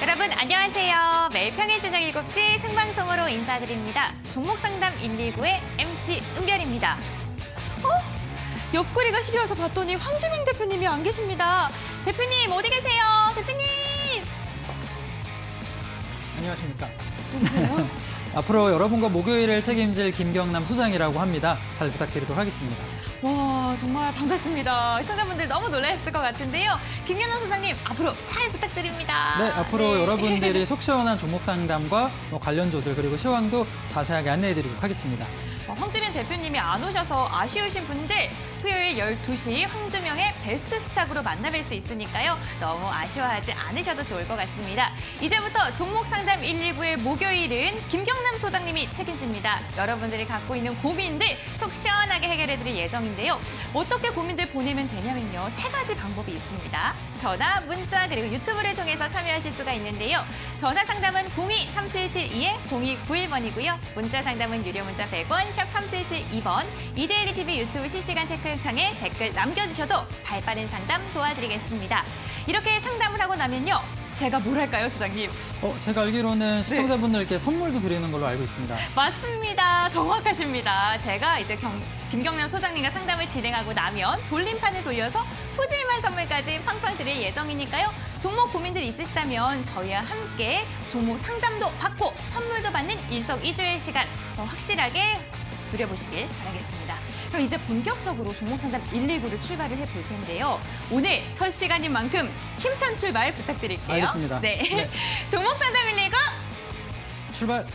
여러분 안녕하세요. 매일 평일 저녁 7시 생방송으로 인사드립니다. 종목 상담 119의 MC 은별입니다. 옆구리가 시려서 봤더니 황주민 대표님이 안 계십니다. 대표님 어디 계세요? 대표님! 안녕하십니까. 누구세요? 앞으로 여러분과 목요일을 책임질 김경남 소장이라고 합니다. 잘 부탁드리도록 하겠습니다. 와 정말 반갑습니다. 시청자분들 너무 놀라셨을 것 같은데요. 김연아 소장님 앞으로 잘 부탁드립니다. 네, 앞으로 여러분들이 속 시원한 종목 상담과 관련주들 그리고 시황도 자세하게 안내해드리도록 하겠습니다. 황주민 대표님이 안 오셔서 아쉬우신 분들 토요일 12시 황주명의 베스트 스탁으로 만나뵐 수 있으니까요. 너무 아쉬워하지 않으셔도 좋을 것 같습니다. 이제부터 종목 상담 119의 목요일은 김경남 소장님이 책임집니다. 여러분들이 갖고 있는 고민들 속 시원하게 해결해드릴 예정인데요. 어떻게 고민들 보내면 되냐면요. 3가지 방법이 있습니다. 전화, 문자, 그리고 유튜브를 통해서 참여하실 수가 있는데요. 전화 상담은 02-3772-0291번이고요. 문자 상담은 유료 문자 100원, 샵 3772번, 이데일리TV 유튜브 실시간 체크창에 댓글 남겨주셔도 발빠른 상담 도와드리겠습니다. 이렇게 상담을 하고 나면요. 제가 뭘 할까요, 소장님? 제가 알기로는 시청자분들께 선물도 드리는 걸로 알고 있습니다. 맞습니다. 정확하십니다. 제가 이제 김경남 소장님과 상담을 진행하고 나면 돌림판을 돌려서 푸짐한 선물까지 팡팡 드릴 예정이니까요. 종목 고민들 있으시다면 저희와 함께 종목 상담도 받고 선물도 받는 일석이조의 시간 더 확실하게 누려보시길 바라겠습니다. 그럼 이제 본격적으로 종목 상담 119를 출발을 해볼 텐데요. 오늘 첫 시간인 만큼 힘찬 출발 부탁드릴게요. 알겠습니다. 네. 네. 종목 상담 119 출발!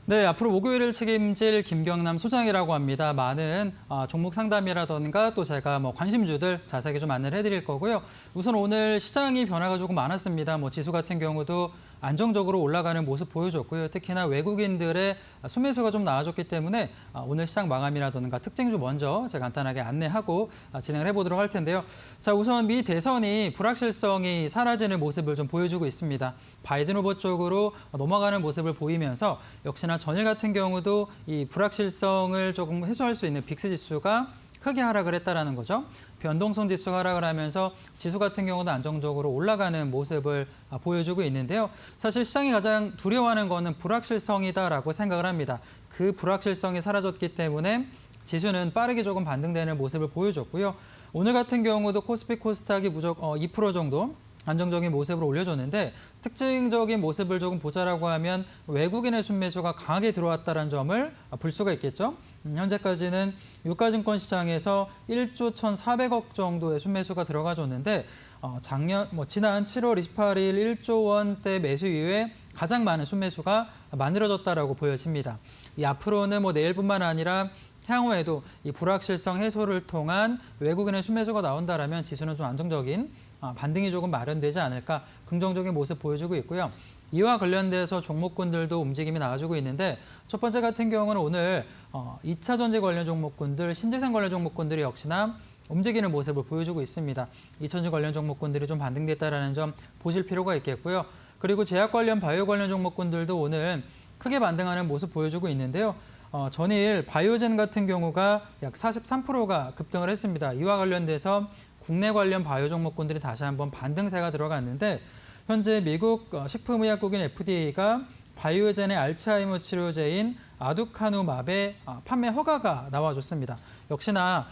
네, 앞으로 목요일을 책임질 김경남 소장이라고 합니다. 많은 종목 상담이라던가 또 제가 관심주들 자세하게 좀 안내를 해드릴 거고요. 우선 오늘 시장이 변화가 조금 많았습니다. 지수 같은 경우도 안정적으로 올라가는 모습 보여줬고요. 특히나 외국인들의 순매수가 좀 나아졌기 때문에 오늘 시장 마감이라던가 특징주 먼저 제가 간단하게 안내하고 진행을 해보도록 할 텐데요. 자, 우선 미 대선이 불확실성이 사라지는 모습을 좀 보여주고 있습니다. 바이든 후보 쪽으로 넘어가는 모습을 보이면서 역시나 전일 같은 경우도 이 불확실성을 조금 해소할 수 있는 빅스 지수가 크게 하락을 했다라는 거죠. 변동성 지수가 하락을 하면서 지수 같은 경우도 안정적으로 올라가는 모습을 보여주고 있는데요. 사실 시장이 가장 두려워하는 거는 불확실성이다라고 생각을 합니다. 그 불확실성이 사라졌기 때문에 지수는 빠르게 조금 반등되는 모습을 보여줬고요. 오늘 같은 경우도 코스피 코스닥이 무조건 2% 정도 안정적인 모습으로 올려줬는데 특징적인 모습을 조금 보자라고 하면 외국인의 순매수가 강하게 들어왔다는 점을 볼 수가 있겠죠. 현재까지는 유가증권 시장에서 1조 1,400억 정도의 순매수가 들어가줬는데 지난 7월 28일 1조 원대 매수 이후에 가장 많은 순매수가 만들어졌다라고 보여집니다. 앞으로는 내일뿐만 아니라 향후에도 이 불확실성 해소를 통한 외국인의 순매수가 나온다라면 지수는 좀 안정적인 반등이 조금 마련되지 않을까 긍정적인 모습 보여주고 있고요. 이와 관련돼서 종목군들도 움직임이 나와주고 있는데 첫 번째 같은 경우는 오늘 2차 전지 관련 종목군들, 신재생 관련 종목군들이 역시나 움직이는 모습을 보여주고 있습니다. 2차 전지 관련 종목군들이 좀 반등됐다라는 점 보실 필요가 있겠고요. 그리고 제약 관련, 바이오 관련 종목군들도 오늘 크게 반등하는 모습 보여주고 있는데요. 전일 바이오젠 같은 경우가 약 43%가 급등을 했습니다. 이와 관련돼서 국내 관련 바이오 종목군들이 다시 한번 반등세가 들어갔는데 현재 미국 식품의약국인 FDA가 바이오젠의 알츠하이머 치료제인 아두카누맙의 판매 허가가 나와줬습니다. 역시나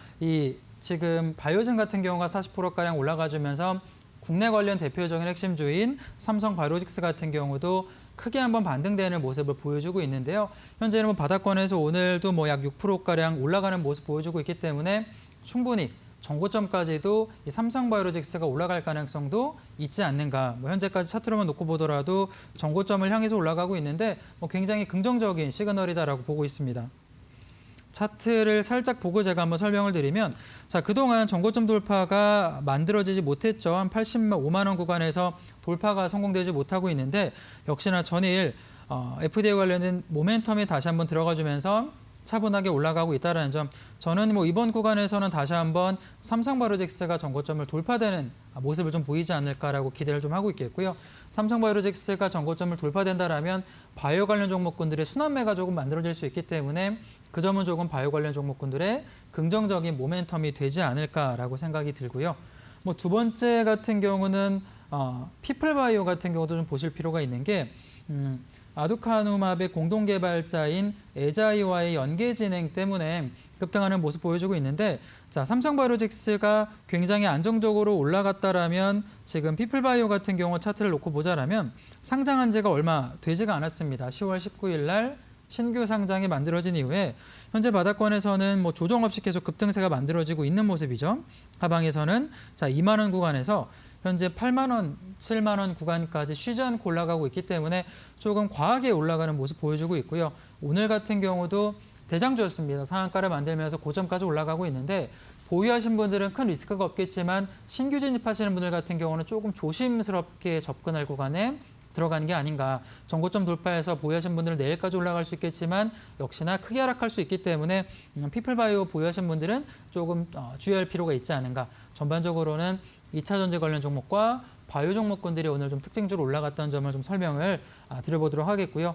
지금 바이오젠 같은 경우가 40%가량 올라가주면서 국내 관련 대표적인 핵심주인 삼성바이오로직스 같은 경우도 크게 한번 반등되는 모습을 보여주고 있는데요. 현재는 뭐 바닥권에서 오늘도 뭐 약 6%가량 올라가는 모습 보여주고 있기 때문에 충분히 전고점까지도 이 삼성바이오로직스가 올라갈 가능성도 있지 않는가. 뭐 현재까지 차트로만 놓고 보더라도 전고점을 향해서 올라가고 있는데 뭐 굉장히 긍정적인 시그널이다라고 보고 있습니다. 차트를 살짝 보고 제가 한번 설명을 드리면, 자, 그동안 전고점 돌파가 만들어지지 못했죠. 한 85만 원 구간에서 돌파가 성공되지 못하고 있는데, 역시나 전일 FDA 관련된 모멘텀이 다시 한번 들어가주면서 차분하게 올라가고 있다는 점, 저는 뭐 이번 구간에서는 다시 한번 삼성바이오로직스가 전고점을 돌파되는 모습을 좀 보이지 않을까라고 기대를 좀 하고 있겠고요. 삼성바이오로직스가 전고점을 돌파된다라면 바이오 관련 종목군들의 순환매가 조금 만들어질 수 있기 때문에 그 점은 조금 바이오 관련 종목군들의 긍정적인 모멘텀이 되지 않을까라고 생각이 들고요. 뭐 두 번째 같은 경우는 피플바이오 같은 경우도 좀 보실 필요가 있는 게 아두카누맙의 공동 개발자인 에자이와의 연계 진행 때문에 급등하는 모습 보여주고 있는데, 자, 삼성바이오로직스가 굉장히 안정적으로 올라갔다라면 지금 피플바이오 같은 경우 차트를 놓고 보자라면 상장한 지가 얼마 되지가 않았습니다. 10월 19일 날 신규 상장이 만들어진 이후에 현재 바닥권에서는 뭐 조정 없이 계속 급등세가 만들어지고 있는 모습이죠. 하방에서는 자, 2만 원 구간에서 현재 8만 원, 7만 원 구간까지 쉬지 않고 올라가고 있기 때문에 조금 과하게 올라가는 모습 보여주고 있고요. 오늘 같은 경우도 대장주였습니다. 상한가를 만들면서 고점까지 올라가고 있는데, 보유하신 분들은 큰 리스크가 없겠지만 신규 진입하시는 분들 같은 경우는 조금 조심스럽게 접근할 구간에 들어간 게 아닌가. 전고점 돌파해서 보유하신 분들은 내일까지 올라갈 수 있겠지만 역시나 크게 하락할 수 있기 때문에 피플바이오 보유하신 분들은 조금 주의할 필요가 있지 않은가. 전반적으로는 2차 전지 관련 종목과 바이오 종목군들이 오늘 좀 특징적으로 올라갔던 점을 좀 설명을 드려보도록 하겠고요.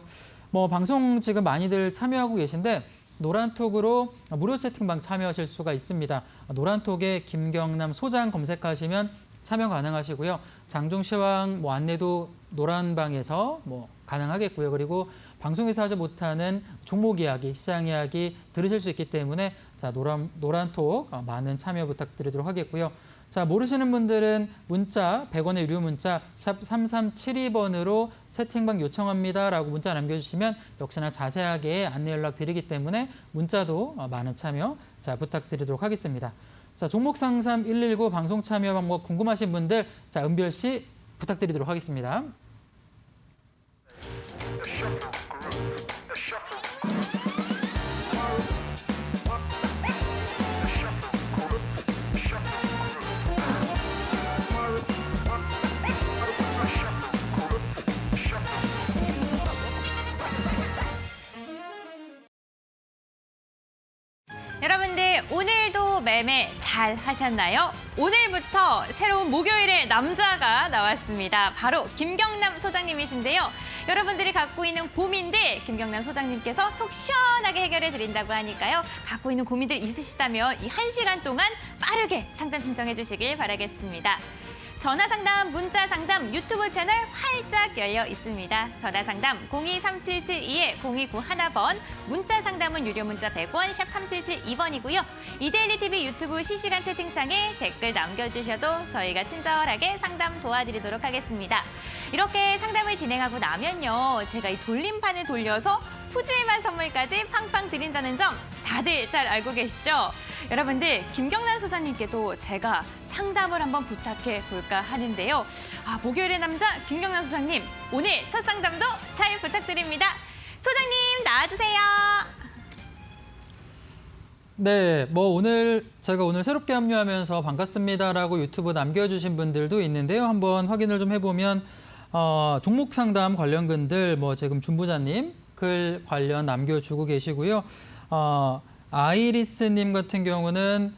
뭐 방송 지금 많이들 참여하고 계신데 노란톡으로 무료 채팅방 참여하실 수가 있습니다. 노란톡에 김경남 소장 검색하시면 참여 가능하시고요. 장중시황 뭐 안내도 노란방에서 뭐 가능하겠고요. 그리고 방송에서 하지 못하는 종목 이야기, 시장 이야기 들으실 수 있기 때문에 자, 노란톡 많은 참여 부탁드리도록 하겠고요. 자, 모르시는 분들은 문자 100원의 유료 문자 샵 3372번으로 채팅방 요청합니다라고 문자 남겨주시면 역시나 자세하게 안내 연락 드리기 때문에 문자도 많은 참여 자, 부탁드리도록 하겠습니다. 자, 종목 상담 119 방송 참여 방법 궁금하신 분들 자, 은별 씨 부탁드리도록 하겠습니다. 여러분들 오늘도 매매 잘 하셨나요? 오늘부터 새로운 목요일의 남자가 나왔습니다. 바로 김경남 소장님이신데요. 여러분들이 갖고 있는 고민들 김경남 소장님께서 속 시원하게 해결해 드린다고 하니까요. 갖고 있는 고민들 있으시다면 이 1시간 동안 빠르게 상담 신청해 주시길 바라겠습니다. 전화 상담, 문자 상담, 유튜브 채널 활짝 열려 있습니다. 전화 상담 023772-0291번, 문자 상담은 유료 문자 100원, 샵 3772번이고요. 이데일리 TV 유튜브 실시간 채팅창에 댓글 남겨주셔도 저희가 친절하게 상담 도와드리도록 하겠습니다. 이렇게 상담을 진행하고 나면요, 제가 이 돌림판을 돌려서 푸짐한 선물까지 팡팡 드린다는 점 다들 잘 알고 계시죠? 여러분들 김경남 소장님께도 제가 상담을 한번 부탁해 볼까 하는데요. 목요일의 남자 김경남 소장님, 오늘 첫 상담도 잘 부탁드립니다. 소장님 나와주세요. 네, 뭐 제가 오늘 새롭게 합류하면서 반갑습니다라고 유튜브 남겨주신 분들도 있는데요. 한번 확인을 좀 해보면 종목 상담 관련 글들 뭐 지금 준부자님 글 관련 남겨주고 계시고요. 아이리스님 같은 경우는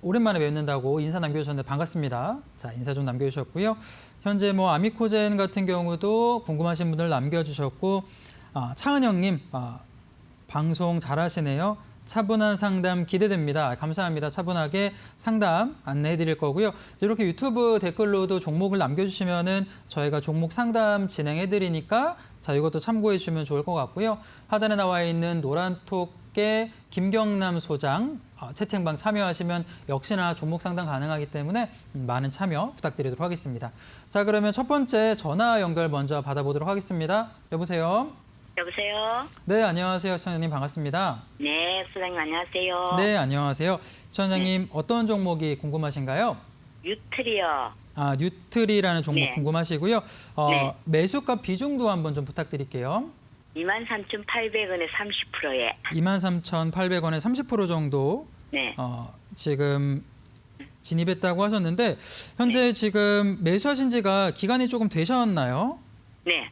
오랜만에 뵙는다고 인사 남겨주셨는데 반갑습니다. 자, 인사 좀 남겨주셨고요. 현재 뭐 아미코젠 같은 경우도 궁금하신 분들 남겨주셨고, 차은영님 방송 잘하시네요. 차분한 상담 기대됩니다. 감사합니다. 차분하게 상담 안내해 드릴 거고요. 이렇게 유튜브 댓글로도 종목을 남겨주시면은 저희가 종목 상담 진행해 드리니까 자, 이것도 참고해 주시면 좋을 것 같고요. 하단에 나와 있는 노란톡 함께 김경남 소장 채팅방 참여하시면 역시나 종목 상담 가능하기 때문에 많은 참여 부탁드리도록 하겠습니다. 자, 그러면 첫 번째 전화 연결 먼저 받아보도록 하겠습니다. 여보세요? 여보세요? 네, 안녕하세요. 시청자님 반갑습니다. 네, 소장님 안녕하세요. 네, 안녕하세요. 시청자님 어떤 종목이 궁금하신가요? 유트리요. 뉴트리라는 종목 네. 궁금하시고요. 네. 매수가 비중도 한번 좀 부탁드릴게요. 23,800원에 30%에. 23,800원에 30% 정도 네. 지금 진입했다고 하셨는데 현재 지금 매수하신 지가 기간이 조금 되셨나요? 네.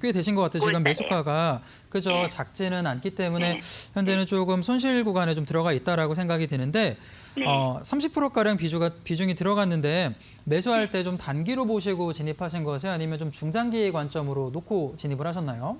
꽤 되신 것 같아요. 지금 9월달에요. 매수가가 그죠 네. 작지는 않기 때문에 네. 현재는 조금 손실 구간에 좀 들어가 있다라고 생각이 드는데 네. 30%가량 비중이 들어갔는데 매수할 때 좀 단기로 보시고 진입하신 것에 아니면 좀 중장기 관점으로 놓고 진입을 하셨나요?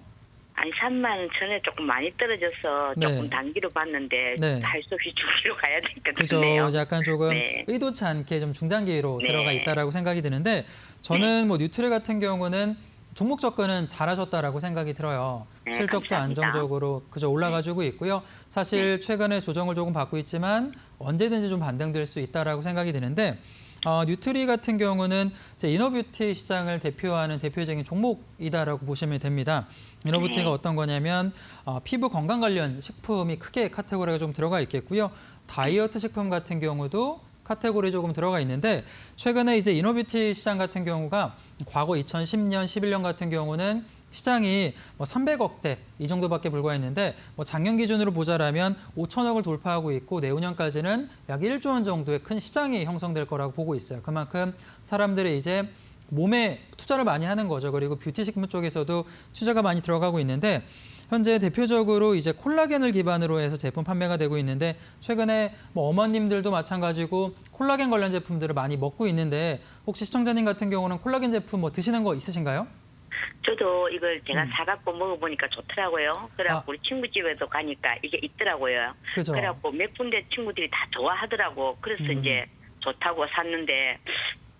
아니 3만 전에 조금 많이 떨어져서 네. 조금 단기로 봤는데 네. 할 수 없이 중기로 가야 될 것 그죠. 같네요. 약간 조금 네. 의도치 않게 좀 중장기로 네. 들어가 있다라고 생각이 드는데 저는 뭐 뉴트리 같은 경우는 종목 접근은 잘하셨다라고 생각이 들어요. 네, 실적도 감사합니다. 안정적으로 그저 올라가지고 있고요. 사실 최근에 조정을 조금 받고 있지만 언제든지 좀 반등될 수 있다라고 생각이 드는데 뉴트리 같은 경우는 이제 이너뷰티 시장을 대표하는 대표적인 종목이다라고 보시면 됩니다. 이너뷰티가 어떤 거냐면 피부 건강 관련 식품이 크게 카테고리가 좀 들어가 있겠고요. 다이어트 식품 같은 경우도 카테고리 조금 들어가 있는데 최근에 이제 이너뷰티 시장 같은 경우가 과거 2010년, 11년 같은 경우는 시장이 뭐 300억대 이 정도밖에 불과했는데 뭐 작년 기준으로 보자라면 5천억을 돌파하고 있고 내후년까지는 약 1조 원 정도의 큰 시장이 형성될 거라고 보고 있어요. 그만큼 사람들이 이제 몸에 투자를 많이 하는 거죠. 그리고 뷰티 식품 쪽에서도 투자가 많이 들어가고 있는데 현재 대표적으로 이제 콜라겐을 기반으로 해서 제품 판매가 되고 있는데 최근에 뭐 어머님들도 마찬가지고 콜라겐 관련 제품들을 많이 먹고 있는데 혹시 시청자님 같은 경우는 콜라겐 제품 뭐 드시는 거 있으신가요? 저도 이걸 제가 사갖고 먹어보니까 좋더라고요. 그래갖고 우리 친구 집에도 가니까 이게 있더라고요. 그죠. 그래갖고 몇 군데 친구들이 다 좋아하더라고. 그래서 이제 좋다고 샀는데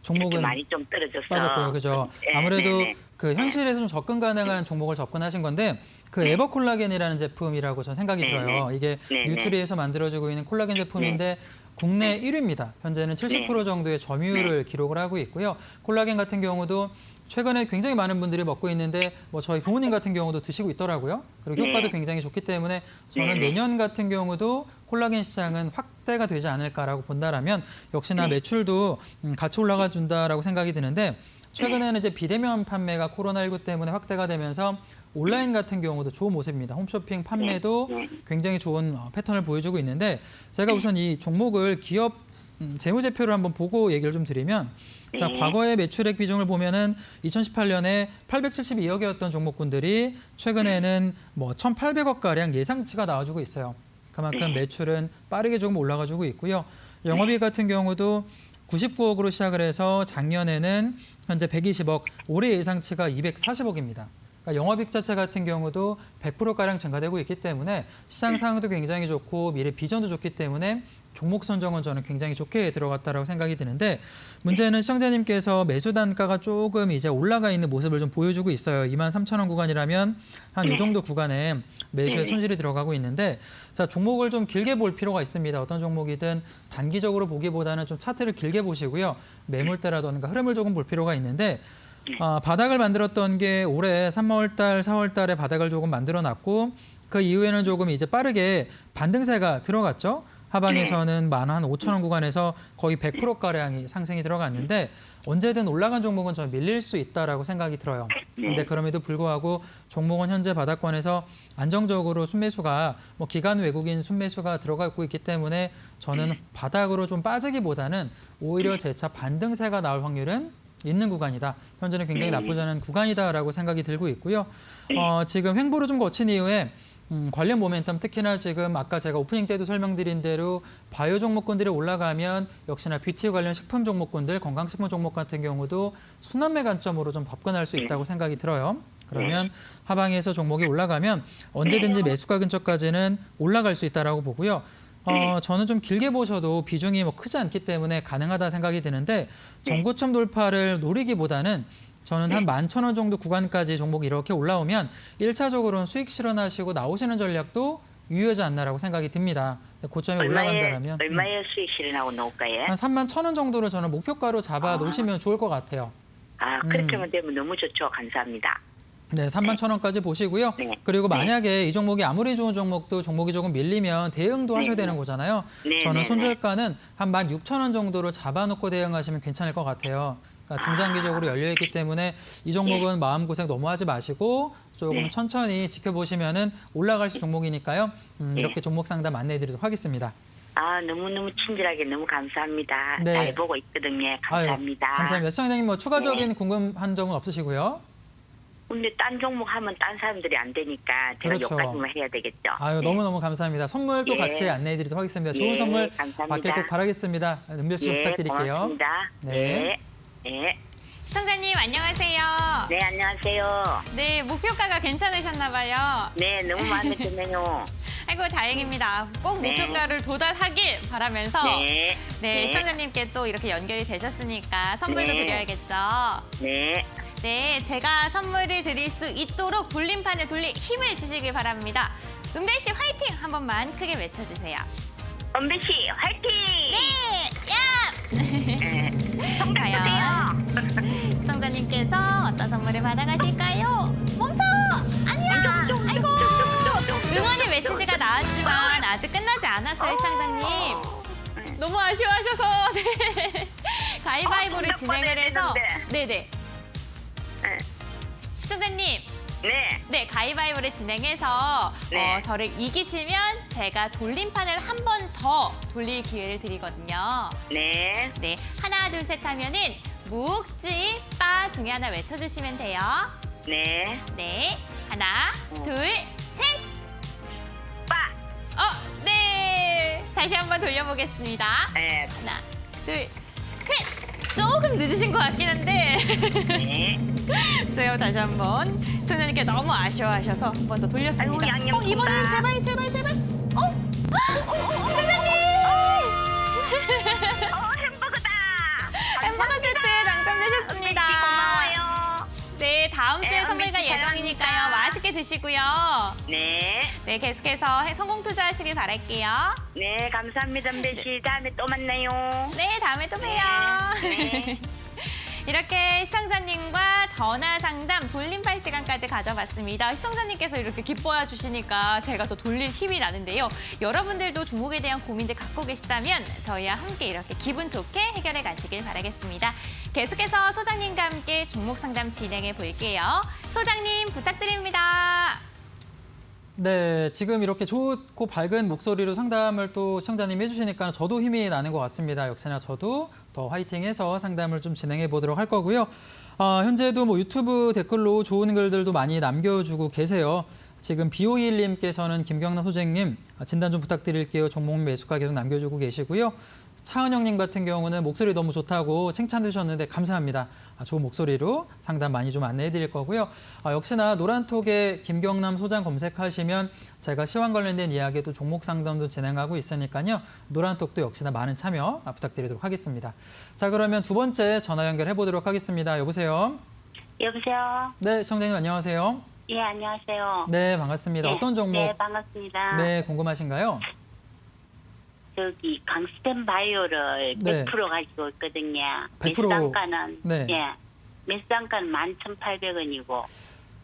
종목은 이렇게 많이 좀 떨어졌어. 빠졌고요. 그죠. 네, 아무래도 네, 네. 그 현실에서 좀 접근 가능한 종목을 접근하신 건데 그 에버콜라겐이라는 제품이라고 저는 생각이 네, 들어요. 이게 네, 뉴트리에서 만들어지고 있는 콜라겐 제품인데 국내 1위입니다. 현재는 70% 정도의 점유율을 기록을 하고 있고요. 콜라겐 같은 경우도 최근에 굉장히 많은 분들이 먹고 있는데 뭐 저희 부모님 같은 경우도 드시고 있더라고요. 그리고 효과도 굉장히 좋기 때문에 저는 내년 같은 경우도 콜라겐 시장은 확대가 되지 않을까라고 본다라면 역시나 매출도 같이 올라가 준다라고 생각이 드는데 최근에는 이제 비대면 판매가 코로나19 때문에 확대가 되면서 온라인 같은 경우도 좋은 모습입니다. 홈쇼핑 판매도 굉장히 좋은 패턴을 보여주고 있는데 제가 우선 이 종목을 기업 재무제표를 한번 보고 얘기를 좀 드리면 자, 과거의 매출액 비중을 보면은 2018년에 872억이었던 종목군들이 최근에는 뭐 1,800억 가량 예상치가 나와주고 있어요. 그만큼 매출은 빠르게 조금 올라가주고 있고요. 영업이익 같은 경우도 99억으로 시작을 해서 작년에는 현재 120억, 올해 예상치가 240억입니다. 그러니까 영업이익 자체 같은 경우도 100%가량 증가되고 있기 때문에 시장 상황도 굉장히 좋고 미래 비전도 좋기 때문에 종목 선정은 저는 굉장히 좋게 들어갔다라고 생각이 드는데 문제는 시청자님께서 매수 단가가 조금 이제 올라가 있는 모습을 좀 보여주고 있어요. 23,000원 구간이라면 한 이 정도 구간에 매수의 손실이 들어가고 있는데 자, 종목을 좀 길게 볼 필요가 있습니다. 어떤 종목이든 단기적으로 보기보다는 좀 차트를 길게 보시고요. 매물대라든가 흐름을 조금 볼 필요가 있는데 바닥을 만들었던 게 올해 3월 달, 4월 달에 바닥을 조금 만들어 놨고 그 이후에는 조금 이제 빠르게 반등세가 들어갔죠. 하방에서는 15,000원 구간에서 거의 100%가량이 상승이 들어갔는데 언제든 올라간 종목은 좀 밀릴 수 있다라고 생각이 들어요. 근데 그럼에도 불구하고 종목은 현재 바닥권에서 안정적으로 순매수가 뭐 기관 외국인 순매수가 들어가고 있기 때문에 저는 바닥으로 좀 빠지기보다는 오히려 재차 반등세가 나올 확률은 있는 구간이다. 현재는 굉장히 나쁘지 않은 구간이다라고 생각이 들고 있고요. 지금 횡보를 좀 거친 이후에 관련 모멘텀 특히나 지금 아까 제가 오프닝 때도 설명드린 대로 바이오 종목군들이 올라가면 역시나 뷰티 관련 식품 종목군들, 건강식품 종목 같은 경우도 순환매 관점으로 좀 접근할 수 있다고 생각이 들어요. 그러면 하방에서 종목이 올라가면 언제든지 매수가 근처까지는 올라갈 수 있다라고 보고요. 저는 좀 길게 보셔도 비중이 뭐 크지 않기 때문에 가능하다 생각이 드는데 전고점 돌파를 노리기보다는 저는 한 11,000원 정도 구간까지 종목이 이렇게 올라오면 1차적으로는 수익 실현하시고 나오시는 전략도 유효하지 않나라고 생각이 듭니다. 고점이 올라간다라면 얼마의 수익 실현하고 나올까요? 한 3만 1,000원 정도를 저는 목표가로 잡아 놓으시면 좋을 것 같아요. 아, 그렇게만 되면 너무 좋죠. 감사합니다. 네, 3만 1,000원까지 보시고요. 네. 그리고 네. 만약에 이 종목이 아무리 좋은 종목도 종목이 조금 밀리면 대응도 하셔야 되는 거잖아요. 네, 저는 네, 손절가는 한 16,000원 정도로 잡아놓고 대응하시면 괜찮을 것 같아요. 그러니까 중장기적으로 열려있기 때문에 이 종목은 마음고생 너무 하지 마시고 조금 네. 천천히 지켜보시면은 올라갈 수 종목이니까요. 이렇게 종목 상담 안내해드리도록 하겠습니다. 아, 너무너무 친절하게 너무 감사합니다. 네. 잘 보고 있거든요. 감사합니다. 아유, 감사합니다. 시장님 뭐 추가적인 궁금한 점은 없으시고요? 근데 딴 종목 하면 딴 사람들이 안 되니까 제가 그렇죠. 여기까지만 해야 되겠죠. 아유, 네. 너무너무 감사합니다. 선물도 예. 같이 안내해드리도록 하겠습니다. 좋은 예, 선물 감사합니다. 받길 꼭 바라겠습니다. 은별씨 좀 예, 부탁드릴게요. 고맙습니다. 네. 네. 네. 시청자님 안녕하세요. 네, 안녕하세요. 네, 목표가가 괜찮으셨나 봐요. 네, 너무 마음에 드네요. 아이고 다행입니다. 꼭 네. 목표가를 도달하길 바라면서 네. 네, 시청자님께 또 이렇게 연결이 되셨으니까 선물도 네. 드려야겠죠. 네. 네, 제가 선물을 드릴 수 있도록 돌림판을 돌릴 힘을 주시길 바랍니다. 은별 씨 화이팅 한 번만 크게 외쳐주세요. 은배 씨, 화이팅! 네, 야! 네. 정답 과연 주세요. 시청자님께서 어떤 선물을 받아가실까요? 멈춰! 아니야! 아이고! 응원의 메시지가 나왔지만 아직 끝나지 않았어요, 시청자님. 너무 아쉬워하셔서 네. 가위바위보를 정답 진행을 해서 받아야 네네. 네. 시청자님 네. 네, 가위바위보를 진행해서 네. 저를 이기시면 제가 돌림판을 한 번 더 돌릴 기회를 드리거든요. 네. 네, 하나, 둘, 셋 하면은 묵지, 빠 중에 하나 외쳐주시면 돼요. 네. 네, 하나, 둘, 셋. 빠. 네. 다시 한번 돌려보겠습니다. 네. 하나, 둘, 셋. 조금 늦으신 것 같긴 한데. 네. 제가 다시 한번 청자님께 너무 아쉬워하셔서 한 번 더 돌렸습니다. 아이고, 양념 이번에는 콩다. 제발, 청자님! 햄버거다. 햄버거 세트 당첨되셨습니다. 고마워요. 네, 다음 주에 네, 선물가 언니 예정이니까요. 사랑합니다. 맛있게 드시고요. 네. 네, 계속해서 성공 투자하시길 바랄게요. 네, 감사합니다, 은배 씨. 다음에 또 만나요. 네, 다음에 또 봬요. 네. 이렇게 시청자님과 전화 상담 돌림판 시간까지 가져봤습니다. 시청자님께서 이렇게 기뻐해 주시니까 제가 더 돌릴 힘이 나는데요. 여러분들도 종목에 대한 고민들 갖고 계시다면 저희와 함께 이렇게 기분 좋게 해결해 가시길 바라겠습니다. 계속해서 소장님과 함께 종목 상담 진행해 볼게요. 소장님 부탁드립니다. 네, 지금 이렇게 좋고 밝은 목소리로 상담을 또 시청자님이 해주시니까 저도 힘이 나는 것 같습니다. 역시나 저도 더 화이팅해서 상담을 좀 진행해 보도록 할 거고요. 현재도 뭐 유튜브 댓글로 좋은 글들도 많이 남겨주고 계세요. 지금 BO21님께서는 김경남 소장님 진단 좀 부탁드릴게요. 종목 매수가 계속 남겨주고 계시고요. 차은영님 같은 경우는 목소리 너무 좋다고 칭찬해 주셨는데 감사합니다. 좋은 목소리로 상담 많이 좀 안내해 드릴 거고요. 역시나 노란톡에 김경남 소장 검색하시면 제가 시황 관련된 이야기도 종목 상담도 진행하고 있으니까요. 노란톡도 역시나 많은 참여 부탁드리도록 하겠습니다. 자, 그러면 두 번째 전화 연결해 보도록 하겠습니다. 여보세요? 여보세요? 네, 시청자님 안녕하세요. 예, 안녕하세요. 네, 반갑습니다. 네, 어떤 종목 네, 반갑습니다. 네, 궁금하신가요? 저기 강스텐 바이오를 네. 100% 가지고 있거든요. 100%? 매수단가는 네. 예, 매수단가는 11,800원이고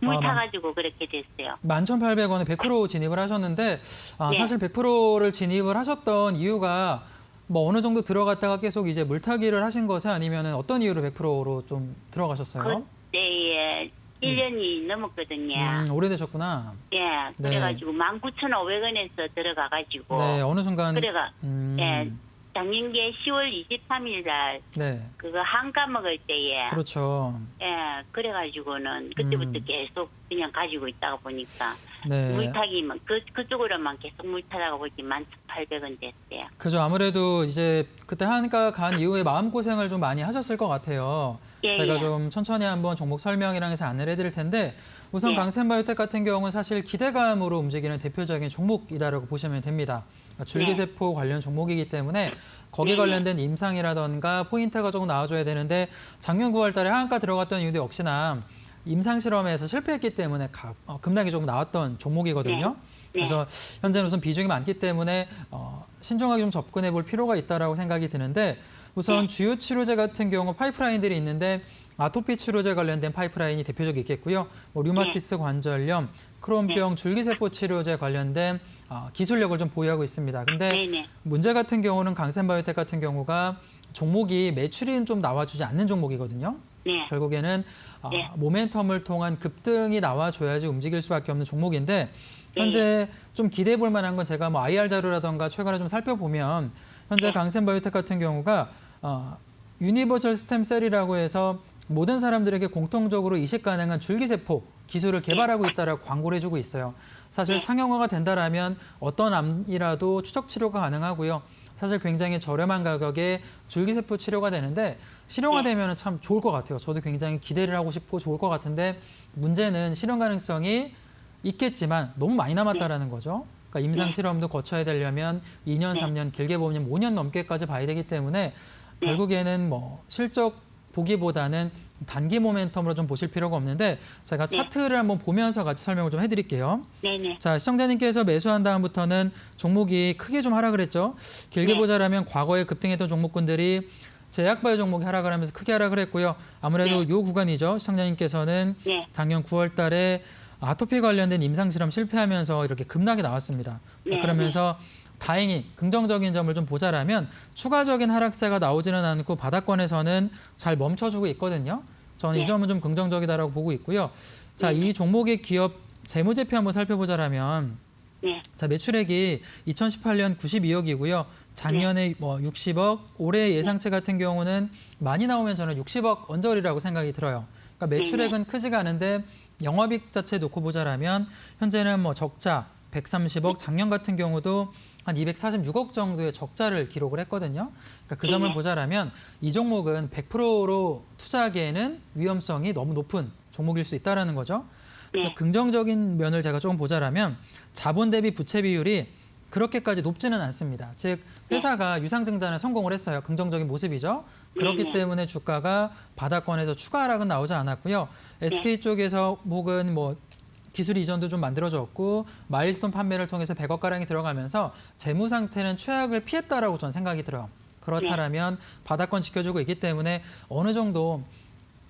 물 타가지고 그렇게 됐어요. 11,800원에 100% 진입을 하셨는데 네. 사실 100%를 진입을 하셨던 이유가 뭐 어느 정도 들어갔다가 계속 이제 물타기를 하신 것이 아니면 어떤 이유로 100%로 좀 들어가셨어요? 그때에 1년이 넘었거든요. 오래되셨구나. 예, 네. 그래가지고 19,500원에서 들어가가지고 네, 어느 순간 그래가 예, 음, 작년에 10월 23일 날 네, 그거 한가 먹을 때에 그렇죠. 예, 그래가지고는 그때부터 계속 그냥 가지고 있다가 보니까 네, 물타기만 그쪽으로만 계속 물타다가 보니 11,800원 됐어요. 그죠. 아무래도 이제 그때 한가 간 이후에 마음고생을 좀 많이 하셨을 것 같아요. 예, 제가 예. 좀 천천히 한번 종목 설명이랑 해서 안내를 해드릴 텐데 우선 예. 강센바이오텍 같은 경우는 사실 기대감으로 움직이는 대표적인 종목이다라고 보시면 됩니다. 그러니까 줄기세포 관련 종목이기 때문에 거기에 네. 관련된 임상이라던가 포인트가 조금 나와줘야 되는데 작년 9월 달에 하한가 들어갔던 이유도 역시나 임상실험에서 실패했기 때문에 급락이 조금 나왔던 종목이거든요. 네. 그래서 현재는 우선 비중이 많기 때문에 신중하게 좀 접근해 볼 필요가 있다라고 생각이 드는데 우선 주요 치료제 같은 경우 파이프라인들이 있는데 아토피 치료제 관련된 파이프라인이 대표적이 있겠고요. 뭐 류마티스 관절염, 크론병 줄기세포 치료제 관련된 기술력을 좀 보유하고 있습니다. 근데 네네. 문제 같은 경우는 강센바이오텍 같은 경우가 종목이 매출이 좀 나와주지 않는 종목이거든요. 네. 결국에는 네. 모멘텀을 통한 급등이 나와줘야지 움직일 수밖에 없는 종목인데 현재 좀 기대해 볼 만한 건 제가 뭐 IR 자료라던가 최근에 좀 살펴보면 현재 네. 강센바이오텍 같은 경우가 유니버설 스템셀이라고 해서 모든 사람들에게 공통적으로 이식 가능한 줄기세포 기술을 개발하고 있다라고 광고를 해주고 있어요. 사실 네. 상용화가 된다라면 어떤 암이라도 추적 치료가 가능하고요. 사실 굉장히 저렴한 가격에 줄기세포 치료가 되는데 실용화되면 참 좋을 것 같아요. 저도 굉장히 기대를 하고 싶고 좋을 것 같은데 문제는 실현 가능성이 있겠지만 너무 많이 남았다라는 거죠. 그러니까 임상 실험도 거쳐야 되려면 2년, 3년, 길게 보면 5년 넘게까지 봐야 되기 때문에 결국에는 뭐 실적 보기보다는 단기 모멘텀으로 좀 보실 필요가 없는데 제가 차트를 한번 보면서 같이 설명을 좀 해드릴게요. 네네. 자, 시청자님께서 매수한 다음부터는 종목이 크게 좀 하락을 했죠. 길게 네. 보자라면 과거에 급등했던 종목군들이 제약바이오 종목이 하락을 하면서 크게 하락을 했고요. 아무래도 요 구간이죠. 시청자님께서는 네. 작년 9월 달에 아토피 관련된 임상실험 실패하면서 이렇게 급락이 나왔습니다. 자, 네. 그러면서 다행히 긍정적인 점을 좀 보자라면 추가적인 하락세가 나오지는 않고 바닥권에서는 잘 멈춰주고 있거든요. 저는 이 네. 점은 좀 긍정적이다라고 보고 있고요. 자, 이 종목의 기업 재무제표 한번 살펴보자라면 네. 자, 매출액이 2018년 92억이고요. 작년에 뭐 60억, 올해 예상치 같은 경우는 많이 나오면 저는 60억 언저리라고 생각이 들어요. 그러니까 매출액은 크지가 않은데 영업이익 자체 놓고 보자라면 현재는 뭐 적자 130억, 작년 같은 경우도 한 246억 정도의 적자를 기록을 했거든요. 그러니까 그 점을 보자라면 이 종목은 100%로 투자하기에는 위험성이 너무 높은 종목일 수 있다는 거죠. 네. 긍정적인 면을 제가 조금 보자라면 자본 대비 부채 비율이 그렇게까지 높지는 않습니다. 즉 회사가 유상증자는 성공을 했어요. 긍정적인 모습이죠. 그렇기 때문에 주가가 바닥권에서 추가 하락은 나오지 않았고요. SK 쪽에서 혹은 뭐 기술 이전도 좀 만들어졌고 마일스톤 판매를 통해서 100억가량이 들어가면서 재무 상태는 최악을 피했다라고 저는 생각이 들어요. 그렇다면 바닥권 지켜주고 있기 때문에 어느 정도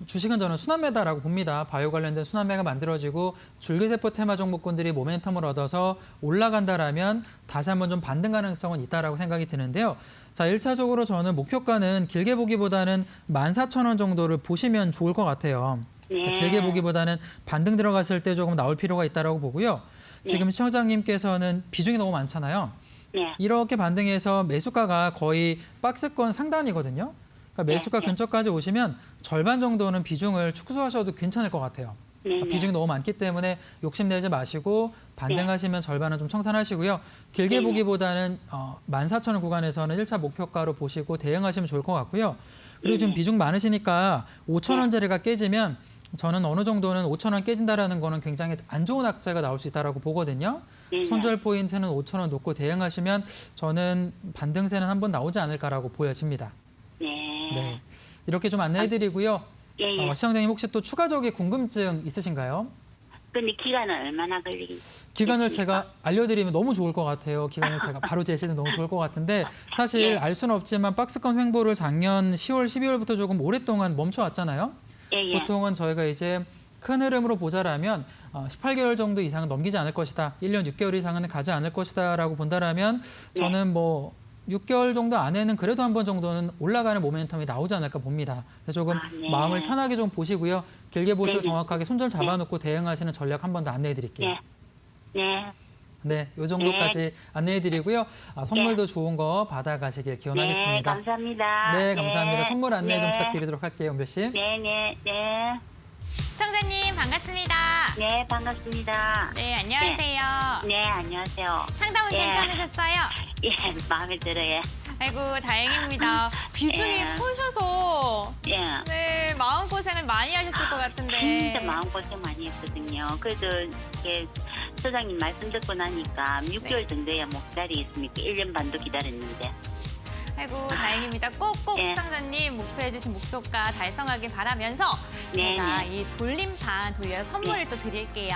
주식은 저는 순환매다라고 봅니다. 바이오 관련된 순환매가 만들어지고 줄기세포 테마 종목군들이 모멘텀을 얻어서 올라간다라면 다시 한번 좀 반등 가능성은 있다라고 생각이 드는데요. 자, 1차적으로 저는 목표가는 길게 보기보다는 14,000원 정도를 보시면 좋을 것 같아요. 네. 길게 보기보다는 반등 들어갔을 때 조금 나올 필요가 있다라고 보고요. 지금 시청자님께서는 비중이 너무 많잖아요. 네. 이렇게 반등해서 매수가가 거의 박스권 상단이거든요. 그러니까 매수가 근처까지 오시면 절반 정도는 비중을 축소하셔도 괜찮을 것 같아요. 네. 비중이 너무 많기 때문에 욕심내지 마시고 반등하시면 절반은 좀 청산하시고요. 길게 보기보다는 14,000원 구간에서는 1차 목표가로 보시고 대응하시면 좋을 것 같고요. 그리고 지금 비중 많으시니까 5,000원짜리가 깨지면 저는 어느 정도는 5,000원 깨진다라는 거는 굉장히 안 좋은 악재가 나올 수 있다고 보거든요. 손절 포인트는 5,000원 놓고 대응하시면 저는 반등세는 한번 나오지 않을까라고 보여집니다. 네. 이렇게 좀 안내해드리고요. 예. 시청자님 혹시 또 추가적인 궁금증 있으신가요? 근데 기간은 얼마나 걸리겠습니까? 기간을 제가 알려드리면 너무 좋을 것 같아요. 기간을 제가 바로 제시는 너무 좋을 것 같은데 사실 알 수는 없지만 박스권 횡보를 작년 10월, 12월부터 조금 오랫동안 멈춰왔잖아요. 예. 보통은 저희가 이제 큰 흐름으로 보자라면 18개월 정도 이상은 넘기지 않을 것이다. 1년 6개월 이상은 가지 않을 것이다 라고 본다라면 저는 뭐 6개월 정도 안에는 그래도 한 번 정도는 올라가는 모멘텀이 나오지 않을까 봅니다. 그래서 조금 마음을 편하게 좀 보시고요. 길게 보시고 정확하게 손절 잡아놓고 대응하시는 전략 한 번 더 안내해 드릴게요. 네, 이 정도까지 안내해 드리고요. 선물도 좋은 거 받아가시길 기원하겠습니다. 네, 감사합니다. 네, 감사합니다. 선물 안내 좀 부탁드리도록 할게요, 은별 씨. 네. 시청자님 반갑습니다. 네, 반갑습니다. 네, 안녕하세요. 네, 안녕하세요. 상담은 괜찮으셨어요? 예, 마음에 들어요. 아이고, 다행입니다. 비중이 예. 커셔서 예. 네, 마음고생을 많이 하셨을 것 같은데. 진짜 마음고생 많이 했거든요. 그래도 이게 소장님 말씀 듣고 나니까 6개월 정도야 뭐 기다리겠습니까? 1년 반도 기다렸는데. 아이고, 다행입니다. 꼭꼭 예. 시청자님 목표해주신 목표가 달성하길 바라면서 네, 제가 네. 이 돌림판 돌려서 선물을 또 드릴게요.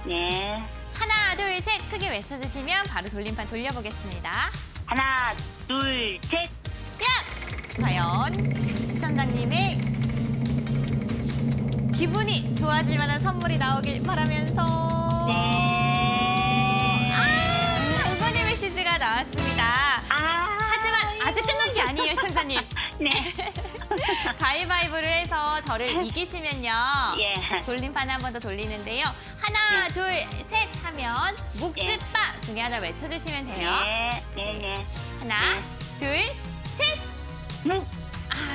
네. 하나, 둘, 셋 크게 외쳐주시면 바로 돌림판 돌려보겠습니다. 하나, 둘, 셋. 과연 시청자님의 기분이 좋아질 만한 선물이 나오길 바라면서 네. 응원의 메시지가 나왔습니다. 하지만 아직 끝난 게 아니에요, 시청자님. 네. 가위바위보를 해서 저를 이기시면요. 예. 돌림판 한 번 더 돌리는데요. 하나, 둘, 셋 하면 묵찌빠 중에 하나 외쳐주시면 돼요. 네, 네, 하나, 둘, 셋. 묵,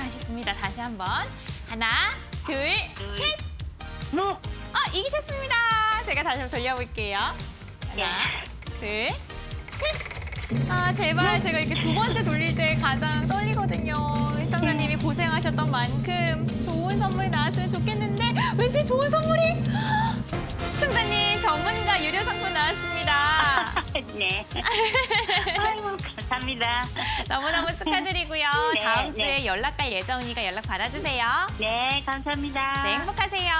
아쉽습니다. 다시 한번. 하나, 둘, 둘. 셋. 묵. 이기셨습니다. 제가 다시 한번 돌려볼게요. 하나, 둘, 셋. 제발 제가 이렇게 두 번째 돌릴 때 가장 떨리거든요. 시청자님이 고생하셨던 만큼 좋은 선물이 나왔으면 좋겠는데 왠지 좋은 선물이 시청자님 전문가 유료 상품 나왔습니다. 네. 아이고, 감사합니다. 너무너무 축하드리고요. 네, 다음 주에 네. 연락 갈 예정이니까 연락 받아주세요. 네, 감사합니다. 네, 행복하세요.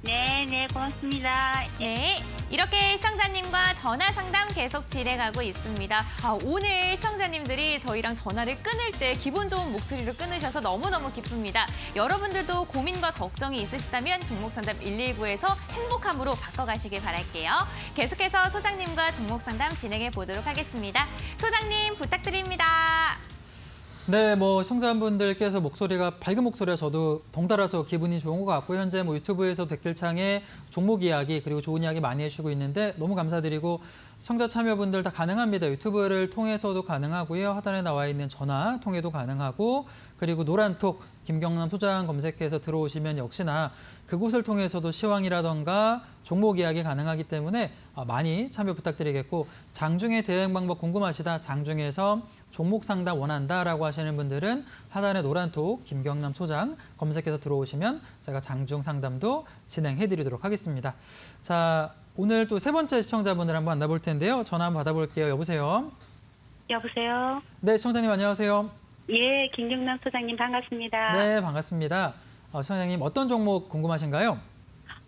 네, 네, 고맙습니다. 네, 이렇게 시청자님과 전화 상담 계속 진행하고 있습니다. 오늘 시청자님들이 저희랑 전화를 끊을 때 기분 좋은 목소리로 끊으셔서 너무너무 기쁩니다. 여러분들도 고민과 걱정이 있으시다면 종목상담 119에서 행복함으로 바꿔가시길 바랄게요. 계속해서 소장님과 종목상담 진행해 보도록 하겠습니다. 소장님 부탁드립니다. 네, 시청자분들께서 목소리가 밝은 목소리가 저도 덩달아서 기분이 좋은 것 같고 현재 유튜브에서 댓글창에 종목 이야기 그리고 좋은 이야기 많이 해주시고 있는데 너무 감사드리고 시청자 참여분들 다 가능합니다. 유튜브를 통해서도 가능하고요. 하단에 나와 있는 전화 통해도 가능하고 그리고 노란톡 김경남 소장 검색해서 들어오시면 역시나 그곳을 통해서도 시황이라던가 종목 이야기 가능하기 때문에 많이 참여 부탁드리겠고 장중에 대응 방법 궁금하시다. 장중에서 종목 상담 원한다라고 하시는 분들은 하단에 노란톡 김경남 소장 검색해서 들어오시면 제가 장중 상담도 진행해드리도록 하겠습니다. 자, 오늘 또 세 번째 시청자분을 한번 만나볼 텐데요. 전화 한번 받아볼게요. 여보세요? 여보세요? 네, 시청자님 안녕하세요. 예, 김경남 소장님 반갑습니다. 네, 반갑습니다. 시청자님 어떤 종목 궁금하신가요?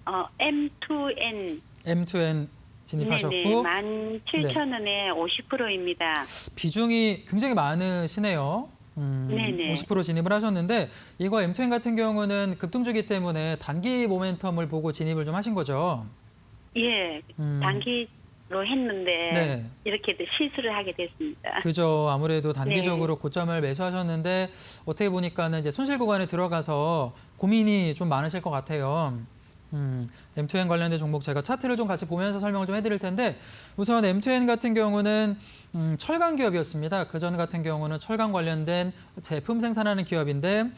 M2N. M2N 진입하셨고 네네, 17,000원에 50%입니다. 비중이 굉장히 많으시네요. 네네. 50% 진입을 하셨는데 이거 M2N 같은 경우는 급등주기 때문에 단기 모멘텀을 보고 진입을 좀 하신 거죠? 예, 단기로 했는데 네. 이렇게 실수를 하게 됐습니다. 그죠. 아무래도 단기적으로 고점을 매수하셨는데 어떻게 보니까는 이제 손실 구간에 들어가서 고민이 좀 많으실 것 같아요. M2N 관련된 종목 제가 차트를 좀 같이 보면서 설명을 좀 해드릴 텐데 우선 M2N 같은 경우는 철강 기업이었습니다. 그전 같은 경우는 철강 관련된 제품 생산하는 기업인데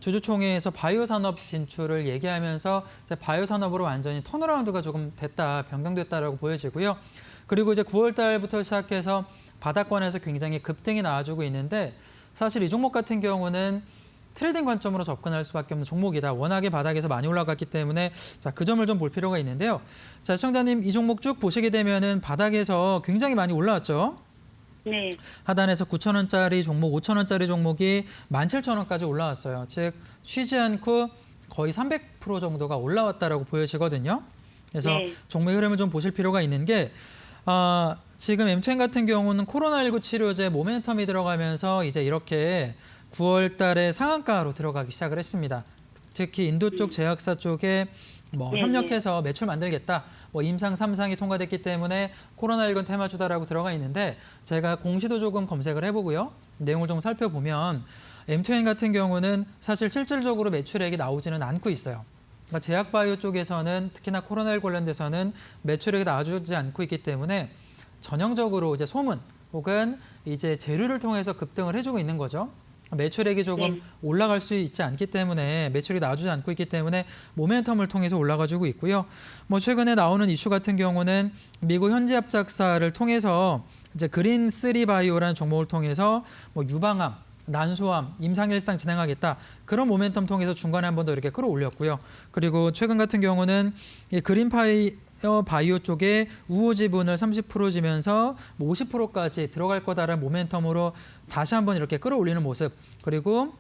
주주총회에서 바이오 산업 진출을 얘기하면서 이제 바이오 산업으로 완전히 턴어라운드가 조금 됐다, 변경됐다라고 보여지고요. 그리고 이제 9월 달부터 시작해서 바닥권에서 굉장히 급등이 나와주고 있는데 사실 이 종목 같은 경우는 트레이딩 관점으로 접근할 수밖에 없는 종목이다. 워낙에 바닥에서 많이 올라갔기 때문에 자, 그 점을 좀 볼 필요가 있는데요. 자, 시청자님 이 종목 쭉 보시게 되면은 바닥에서 굉장히 많이 올라왔죠. 네, 하단에서 9,000원짜리 종목, 5,000원짜리 종목이 17,000원까지 올라왔어요. 즉 쉬지 않고 거의 300% 정도가 올라왔다라고 보여지거든요. 그래서 네. 종목의 흐름을 좀 보실 필요가 있는 게 지금 M2N 같은 경우는 코로나19 치료제 모멘텀이 들어가면서 이제 이렇게 9월 달에 상한가로 들어가기 시작을 했습니다. 특히 인도 쪽 제약사 쪽에 네네. 협력해서 매출 만들겠다. 임상 3상이 통과됐기 때문에 코로나19 테마주다라고 들어가 있는데 제가 공시도 조금 검색을 해보고요. 내용을 좀 살펴보면 M2N 같은 경우는 사실 실질적으로 매출액이 나오지는 않고 있어요. 그러니까 제약바이오 쪽에서는 특히나 코로나19 관련돼서는 매출액이 나와주지 않고 있기 때문에 전형적으로 이제 소문 혹은 이제 재료를 통해서 급등을 해주고 있는 거죠. 매출액이 조금 올라갈 수 있지 않기 때문에 매출이 나와주지 않고 있기 때문에 모멘텀을 통해서 올라가지고 있고요. 최근에 나오는 이슈 같은 경우는 미국 현지 합작사를 통해서 이제 그린3 바이오라는 종목을 통해서 유방암, 난소암, 임상일상 진행하겠다. 그런 모멘텀 통해서 중간에 한 번 더 이렇게 끌어올렸고요. 그리고 최근 같은 경우는 이 바이오 쪽에 우호 지분을 30% 지면서 50%까지 들어갈 거다라는 모멘텀으로 다시 한번 이렇게 끌어올리는 모습. 그리고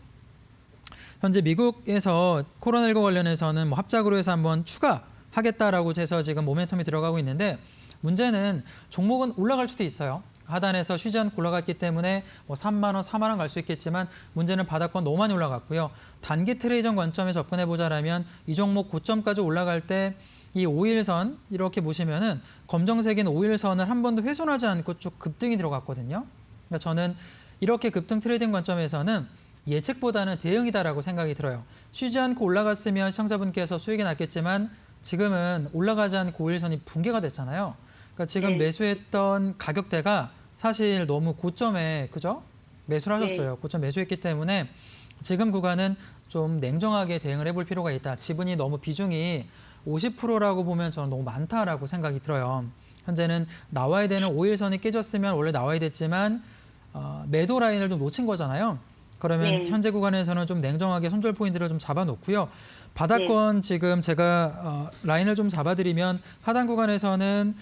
현재 미국에서 코로나19 관련해서는 뭐 합작으로 해서 한번 추가하겠다라고 해서 지금 모멘텀이 들어가고 있는데 문제는 종목은 올라갈 수도 있어요. 하단에서 쉬지 않고 올라갔기 때문에 뭐 3만 원, 4만 원 갈 수 있겠지만 문제는 바닥권 너무 많이 올라갔고요. 단기 트레이전 관점에 접근해 보자라면 이 종목 고점까지 올라갈 때 이 5일선 이렇게 보시면은 검정색인 5일선을 한 번도 훼손하지 않고 쭉 급등이 들어갔거든요. 그러니까 저는 이렇게 급등 트레이딩 관점에서는 예측보다는 대응이다라고 생각이 들어요. 쉬지 않고 올라갔으면 시청자분께서 수익이 났겠지만 지금은 올라가지 않고 5일선이 붕괴가 됐잖아요. 그러니까 지금 네. 매수했던 가격대가 사실 너무 고점에 그죠? 매수를 하셨어요. 네. 고점 매수했기 때문에 지금 구간은 좀 냉정하게 대응을 해볼 필요가 있다. 지분이 너무 비중이 50%라고 보면 저는 너무 많다라고 생각이 들어요. 현재는 나와야 되는 5일선이 깨졌으면 원래 나와야 됐지만 매도 라인을 좀 놓친 거잖아요. 그러면 네. 현재 구간에서는 좀 냉정하게 손절 포인트를 좀 잡아놓고요. 바닥권 지금 제가 라인을 좀 잡아드리면 하단 구간에서는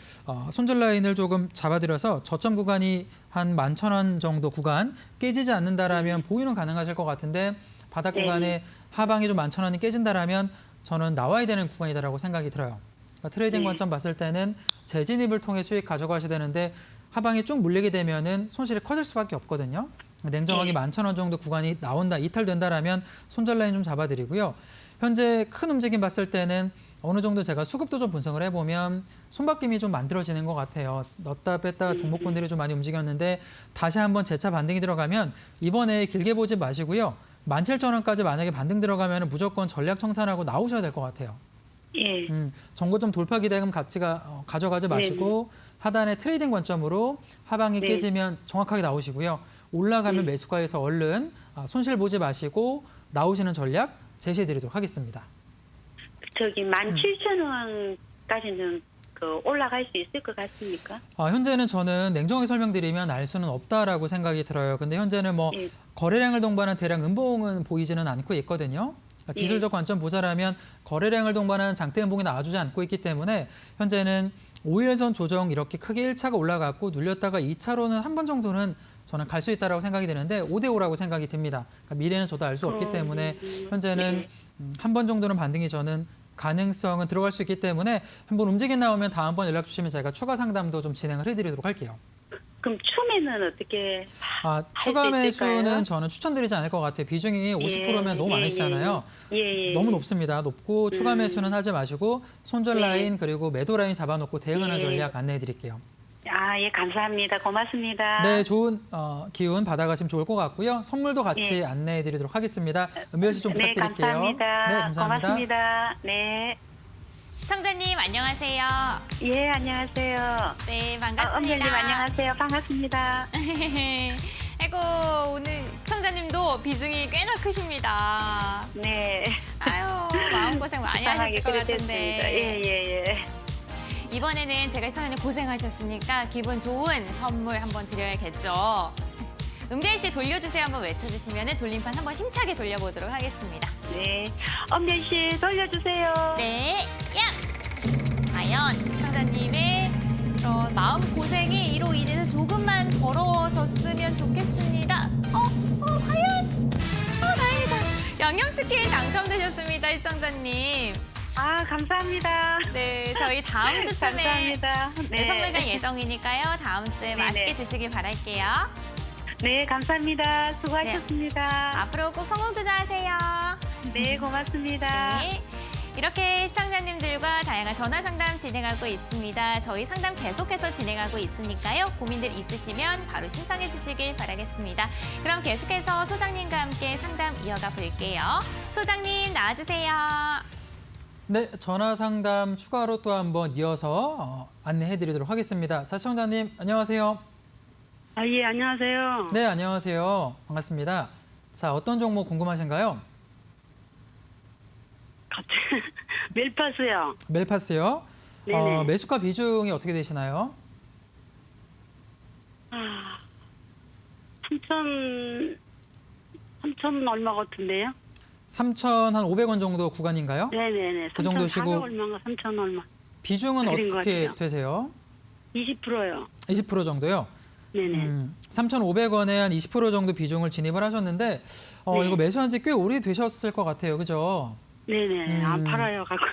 손절 라인을 조금 잡아드려서 저점 구간이 한 11,000원 정도 구간 깨지지 않는다라면 보유는 가능하실 것 같은데 바닥 네. 구간에 하방이 좀 11,000원이 깨진다라면 저는 나와야 되는 구간이다라고 생각이 들어요. 그러니까 트레이딩 네. 관점 봤을 때는 재진입을 통해 수익 가져가셔야 되는데 하방이 쭉 물리게 되면은 손실이 커질 수밖에 없거든요. 냉정하게 네. 11,000원 정도 구간이 나온다, 이탈된다라면 손절 라인 좀 잡아드리고요. 현재 큰 움직임 봤을 때는 어느 정도 제가 수급도 좀 분석을 해보면 손바뀜이 좀 만들어지는 것 같아요. 넣었다 뺐다가 종목군들이 좀 많이 움직였는데 다시 한번 재차 반등이 들어가면 이번에 길게 보지 마시고요. 17,000원까지 만약에 반등 들어가면 무조건 전략 청산하고 나오셔야 될 것 같아요. 예. 정고점 돌파 기대금 가져가지 마시고 하단의 트레이딩 관점으로 하방이 네. 깨지면 정확하게 나오시고요. 올라가면 매수가에서 얼른 손실 보지 마시고 나오시는 전략 제시해 드리도록 하겠습니다. 저기 17,000원까지는 그 올라갈 수 있을 것 같습니까? 현재는 저는 냉정하게 설명드리면 알 수는 없다라고 생각이 들어요. 근데 현재는 뭐 예. 거래량을 동반한 대량 음봉은 보이지는 않고 있거든요. 기술적 관점 보자라면 거래량을 동반한 장대 음봉이 나와주지 않고 있기 때문에 현재는 5일선 조정 이렇게 크게 1차가 올라갔고 눌렸다가 2차로는 한 번 정도는 저는 갈 수 있다라고 생각이 되는데 5대5라고 생각이 듭니다. 그러니까 미래는 저도 알 수 없기 때문에 현재는 한 번 정도는 반등이 저는 가능성은 들어갈 수 있기 때문에 한번 움직임 나오면 다음번 연락 주시면 제가 추가 상담도 좀 진행을 해드리도록 할게요. 그럼 추매는 어떻게 추가 수 있을까요? 매수는 저는 추천드리지 않을 것 같아요. 비중이 50%면 너무 많으시잖아요. 예. 너무 높습니다. 높고 추가 매수는 하지 마시고 손절 네. 라인 그리고 매도 라인 잡아놓고 대응하는 예. 전략 안내해 드릴게요. 예, 감사합니다. 고맙습니다. 네, 좋은 기운 받아가시면 좋을 것 같고요. 선물도 같이 예. 안내해 드리도록 하겠습니다. 은별 씨 좀 네, 부탁드릴게요. 감사합니다. 네, 감사합니다. 고맙습니다. 네. 시청자님 안녕하세요. 예, 안녕하세요. 네, 반갑습니다. 엄별님 안녕하세요. 반갑습니다. 아이고, 오늘 시청자님도 비중이 꽤나 크십니다. 네. 아유, 마음고생 많이 이상하게 하셨을 것 그랬습니다. 같은데. 예. 이번에는 제가 시청자님 고생하셨으니까 기분 좋은 선물 한번 드려야겠죠. 은별 씨 돌려주세요 한번 외쳐주시면 돌림판 한번 힘차게 돌려보도록 하겠습니다. 네. 엄별씨 돌려주세요. 네, 야! 과연 시청자님의 그런 마음고생이 이로 인해서 조금만 벌어졌으면 좋겠습니다. 과연? 다행이다. 양념치킨 당첨되셨습니다, 시청자님. 감사합니다. 네, 저희 다음 주쯤에 감사합니다. 네, 선물 갈 예정이니까요. 다음 주에 네네. 맛있게 드시길 바랄게요. 네, 감사합니다. 수고하셨습니다. 앞으로 꼭 성공 투자하세요. 네, 고맙습니다. 네. 이렇게 시청자님들과 다양한 전화 상담 진행하고 있습니다. 저희 상담 계속해서 진행하고 있으니까요. 고민들 있으시면 바로 신청해 주시길 바라겠습니다. 그럼 계속해서 소장님과 함께 상담 이어가 볼게요. 소장님 나와주세요. 네, 전화 상담 추가로 또 한번 이어서 안내해 드리도록 하겠습니다. 자, 시청자님 안녕하세요. 예, 안녕하세요. 네, 안녕하세요. 반갑습니다. 자, 어떤 종목 궁금하신가요? 갑자기 멜파스요. 멜파스요. 네네. 매수가 비중이 어떻게 되시나요? 3천 얼마 같은데요? 3,500원 정도 구간인가요? 네네네. 그 정도시고 3,400 얼마인가 3천 얼마. 비중은 그린 것 어떻게 같아요. 되세요? 20%요. 20% 정도요? 네네. 3,500원에 한 20% 정도 비중을 진입을 하셨는데 네. 이거 매수한 지 꽤 오래되셨을 것 같아요. 그죠? 네네. 안 팔아요. 갖고.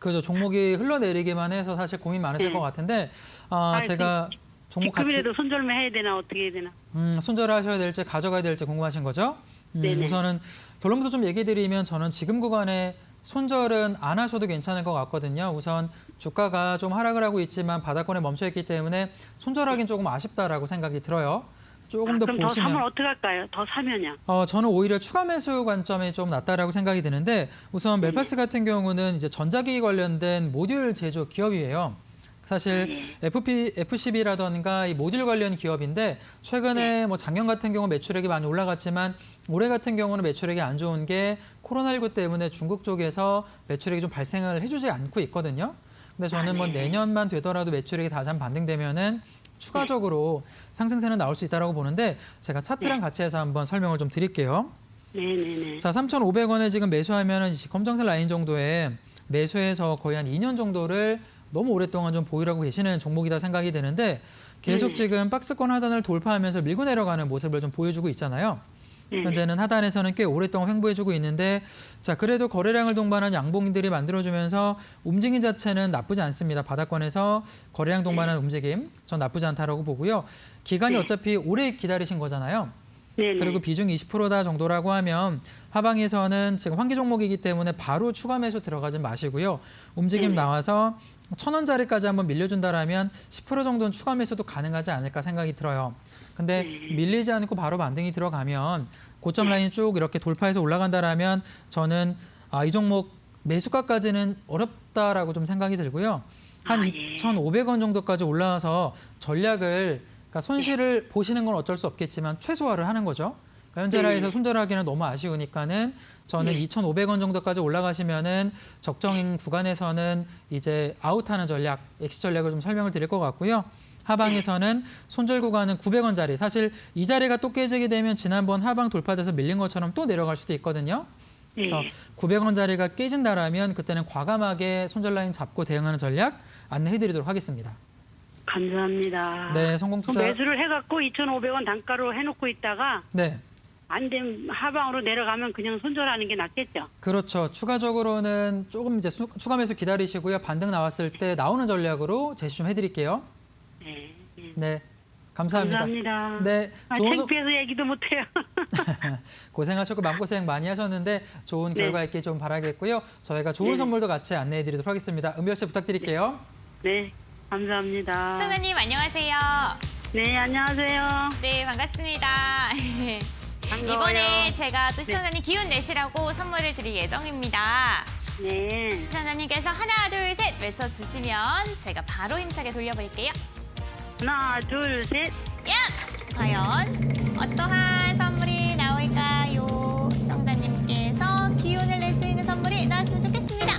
그죠. 종목이 흘러내리기만 해서 사실 고민 많으실 네. 것 같은데 아, 제가 종목 같이 지금이라도 손절매 해야 되나 어떻게 해야 되나. 손절하셔야 될지 가져가야 될지 궁금하신 거죠? 네네. 우선은 결론부터 좀 얘기 드리면 저는 지금 구간에 손절은 안 하셔도 괜찮을 것 같거든요. 우선 주가가 좀 하락을 하고 있지만 바닥권에 멈춰 있기 때문에 손절하기는 조금 아쉽다라고 생각이 들어요. 조금 더 그럼 더 사면 보시면 어떡할까요? 더 사면요. 저는 오히려 추가 매수 관점이 좀 낫다라고 생각이 드는데 우선 멜파스 같은 경우는 이제 전자기기 관련된 모듈 제조 기업이에요. 사실 FCB라던가 이 모듈 관련 기업인데 최근에 뭐 작년 같은 경우 매출액이 많이 올라갔지만 올해 같은 경우는 매출액이 안 좋은 게 코로나19 때문에 중국 쪽에서 매출액이 좀 발생을 해주지 않고 있거든요. 근데 저는 뭐 내년만 되더라도 매출액이 다시 한번 반등되면은 추가적으로 상승세는 나올 수 있다고 보는데 제가 차트랑 같이 해서 한번 설명을 좀 드릴게요. 네네네. 자, 3,500원에 지금 매수하면은 검정색 라인 정도에 매수해서 거의 한 2년 정도를 너무 오랫동안 좀 보유하고 계시는 종목이다 생각이 되는데 계속 지금 박스권 하단을 돌파하면서 밀고 내려가는 모습을 좀 보여주고 있잖아요. 현재는 하단에서는 꽤 오랫동안 횡보해주고 있는데 자 그래도 거래량을 동반한 양봉들이 만들어주면서 움직임 자체는 나쁘지 않습니다. 바닥권에서 거래량 동반한 움직임 전 나쁘지 않다라고 보고요. 기간이 어차피 오래 기다리신 거잖아요. 네네. 그리고 비중 20%다 정도라고 하면 하방에서는 지금 환기 종목이기 때문에 바로 추가 매수 들어가지 마시고요. 움직임 나와서 1,000원짜리까지 한번 밀려준다라면 10% 정도는 추가 매수도 가능하지 않을까 생각이 들어요. 근데 밀리지 않고 바로 반등이 들어가면 고점 라인 쭉 이렇게 돌파해서 올라간다라면 저는 이 종목 매수가까지는 어렵다라고 좀 생각이 들고요. 한 2,500원 정도까지 올라와서 전략을 그러니까 손실을 보시는 건 어쩔 수 없겠지만 최소화를 하는 거죠. 그러니까 현재 라인에서 손절하기는 너무 아쉬우니까는 저는 2,500원 정도까지 올라가시면은 적정 구간에서는 이제 아웃하는 전략, 엑시 전략을 좀 설명을 드릴 것 같고요. 하방에서는 손절 구간은 900원짜리. 사실 이 자리가 또 깨지게 되면 지난번 하방 돌파돼서 밀린 것처럼 또 내려갈 수도 있거든요. 그래서 900원짜리가 깨진다라면 그때는 과감하게 손절 라인 잡고 대응하는 전략 안내해드리도록 하겠습니다. 감사합니다. 네, 성공 투자. 매수를 해갖고 2,500원 단가로 해놓고 있다가 네. 안 되면 하방으로 내려가면 그냥 손절하는 게 낫겠죠. 그렇죠. 추가적으로는 조금 이제 추가 매수 기다리시고요. 반등 나왔을 때 나오는 전략으로 제시 좀 해드릴게요. 네. 네, 감사합니다. 감사합니다. 네, 창피해서 얘기도 못해요. 고생하셨고 마음고생 많이 하셨는데 좋은 결과 있길 좀 바라겠고요. 저희가 좋은 선물도 같이 안내해드리도록 하겠습니다. 은별 씨 부탁드릴게요. 네, 감사합니다. 시청자님 안녕하세요. 네, 안녕하세요. 네, 반갑습니다. 반가워요. 이번에 제가 또 시청자님 기운 내시라고 선물을 드릴 예정입니다. 네. 시청자님께서 하나, 둘, 셋 외쳐주시면 제가 바로 힘차게 돌려볼게요. 하나, 둘, 셋. 야! 과연 어떠한 선물이 나올까요? 시청자님께서 기운을 낼 수 있는 선물이 나왔으면 좋겠습니다.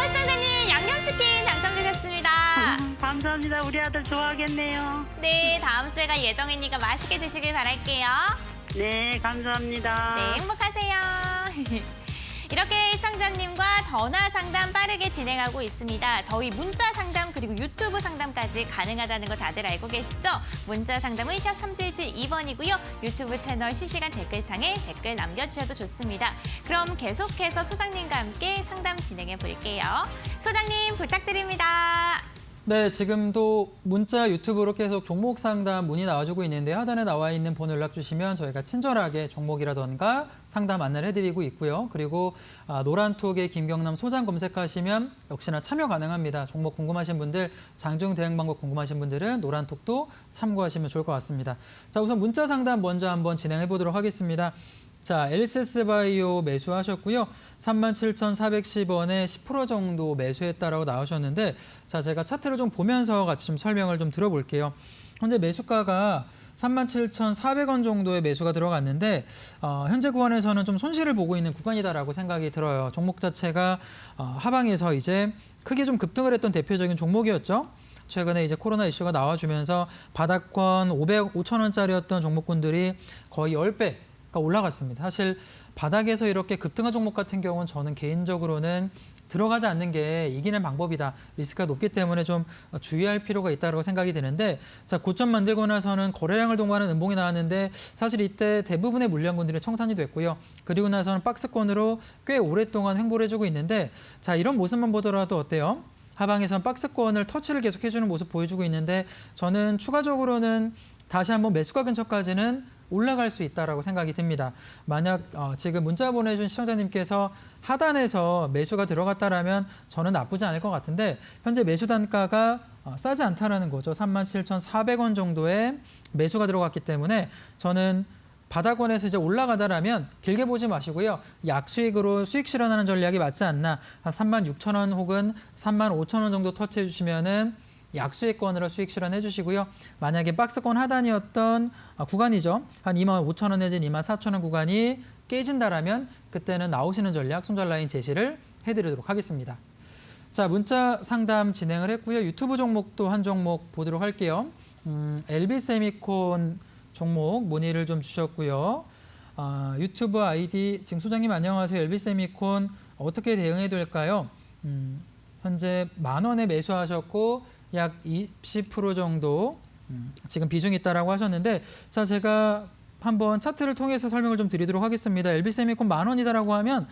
시청자님 양념치킨 당첨되셨습니다. 감사합니다. 우리 아들 좋아하겠네요. 네, 다음 주에가 예정이니까 맛있게 드시길 바랄게요. 네, 감사합니다. 네, 행복하세요. 이렇게 시청자님과 전화 상담 빠르게 진행하고 있습니다. 저희 문자 상담 그리고 유튜브 상담까지 가능하다는 거 다들 알고 계시죠? 문자 상담은 샵 3772번이고요. 유튜브 채널 실시간 댓글창에 댓글 남겨주셔도 좋습니다. 그럼 계속해서 소장님과 함께 상담 진행해 볼게요. 소장님 부탁드립니다. 네, 지금도 문자 유튜브로 계속 종목 상담 문의 나와주고 있는데 하단에 나와 있는 번호 연락 주시면 저희가 친절하게 종목이라던가 상담 안내를 해드리고 있고요. 그리고 노란톡에 김경남 소장 검색하시면 역시나 참여 가능합니다. 종목 궁금하신 분들, 장중 대응 방법 궁금하신 분들은 노란톡도 참고하시면 좋을 것 같습니다. 자, 우선 문자 상담 먼저 한번 진행해 보도록 하겠습니다. 자, 엘세스바이오 매수하셨고요. 37,410원에 10% 정도 매수했다라고 나오셨는데 자, 제가 차트를 좀 보면서 같이 좀 설명을 좀 들어볼게요. 현재 매수가가 37,400원 정도의 매수가 들어갔는데 현재 구간에서는 좀 손실을 보고 있는 구간이다라고 생각이 들어요. 종목 자체가 하방에서 이제 크게 좀 급등을 했던 대표적인 종목이었죠. 최근에 이제 코로나 이슈가 나와주면서 바닥권 5,000원짜리였던 종목군들이 거의 10배 올라갔습니다. 사실 바닥에서 이렇게 급등한 종목 같은 경우는 저는 개인적으로는 들어가지 않는 게 이기는 방법이다. 리스크가 높기 때문에 좀 주의할 필요가 있다고 생각이 드는데 자, 고점 만들고 나서는 거래량을 동반하는 음봉이 나왔는데 사실 이때 대부분의 물량군들이 청산이 됐고요. 그리고 나서는 박스권으로 꽤 오랫동안 횡보를 해주고 있는데 자, 이런 모습만 보더라도 어때요? 하방에선 박스권을 터치를 계속 해주는 모습 보여주고 있는데 저는 추가적으로는 다시 한번 매수가 근처까지는 올라갈 수 있다라고 생각이 듭니다. 만약 지금 문자 보내준 시청자님께서 하단에서 매수가 들어갔다라면 저는 나쁘지 않을 것 같은데 현재 매수 단가가 싸지 않다라는 거죠. 37,400원 정도의 매수가 들어갔기 때문에 저는 바닥권에서 이제 올라가다라면 길게 보지 마시고요. 약수익으로 수익 실현하는 전략이 맞지 않나. 한 36,000원 혹은 35,000원 정도 터치해 주시면은 약수익권으로 수익 실현해 주시고요. 만약에 박스권 하단이었던 구간이죠. 한 25,000원 내지는 24,000원 구간이 깨진다라면 그때는 나오시는 전략, 손절 라인 제시를 해드리도록 하겠습니다. 자, 문자 상담 진행을 했고요. 유튜브 종목도 한 종목 보도록 할게요. LB세미콘 종목 문의를 좀 주셨고요. 유튜브 아이디 지금 소장님 안녕하세요. LB세미콘 어떻게 대응해야 될까요? 현재 10,000원에 매수하셨고 약 20% 정도 지금 비중이 있다라고 하셨는데 자, 제가 한번 차트를 통해서 설명을 좀 드리도록 하겠습니다. LB세미콘 10,000원이다라고 하면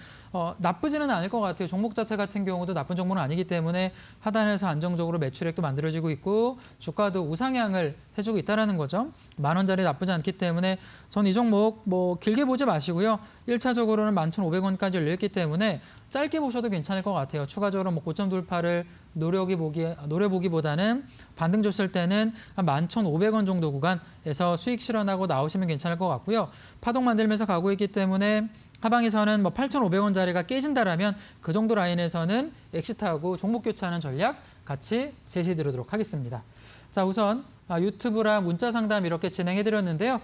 나쁘지는 않을 것 같아요. 종목 자체 같은 경우도 나쁜 종목은 아니기 때문에 하단에서 안정적으로 매출액도 만들어지고 있고 주가도 우상향을 해주고 있다는 거죠. 10,000원짜리 나쁘지 않기 때문에 전 이 종목 뭐 길게 보지 마시고요. 1차적으로는 11,500원까지 열려있기 때문에 짧게 보셔도 괜찮을 것 같아요. 추가적으로 뭐 고점 돌파를 노려보기보다는 반등 줬을 때는 한 11,500원 정도 구간에서 수익 실현하고 나오시면 괜찮을 것 같고요. 파동 만들면서 가고 있기 때문에 하방에서는 뭐 8,500원짜리가 깨진다라면 그 정도 라인에서는 엑시트하고 종목 교체하는 전략 같이 제시드리도록 하겠습니다. 자, 우선 유튜브랑 문자 상담 이렇게 진행해 드렸는데요.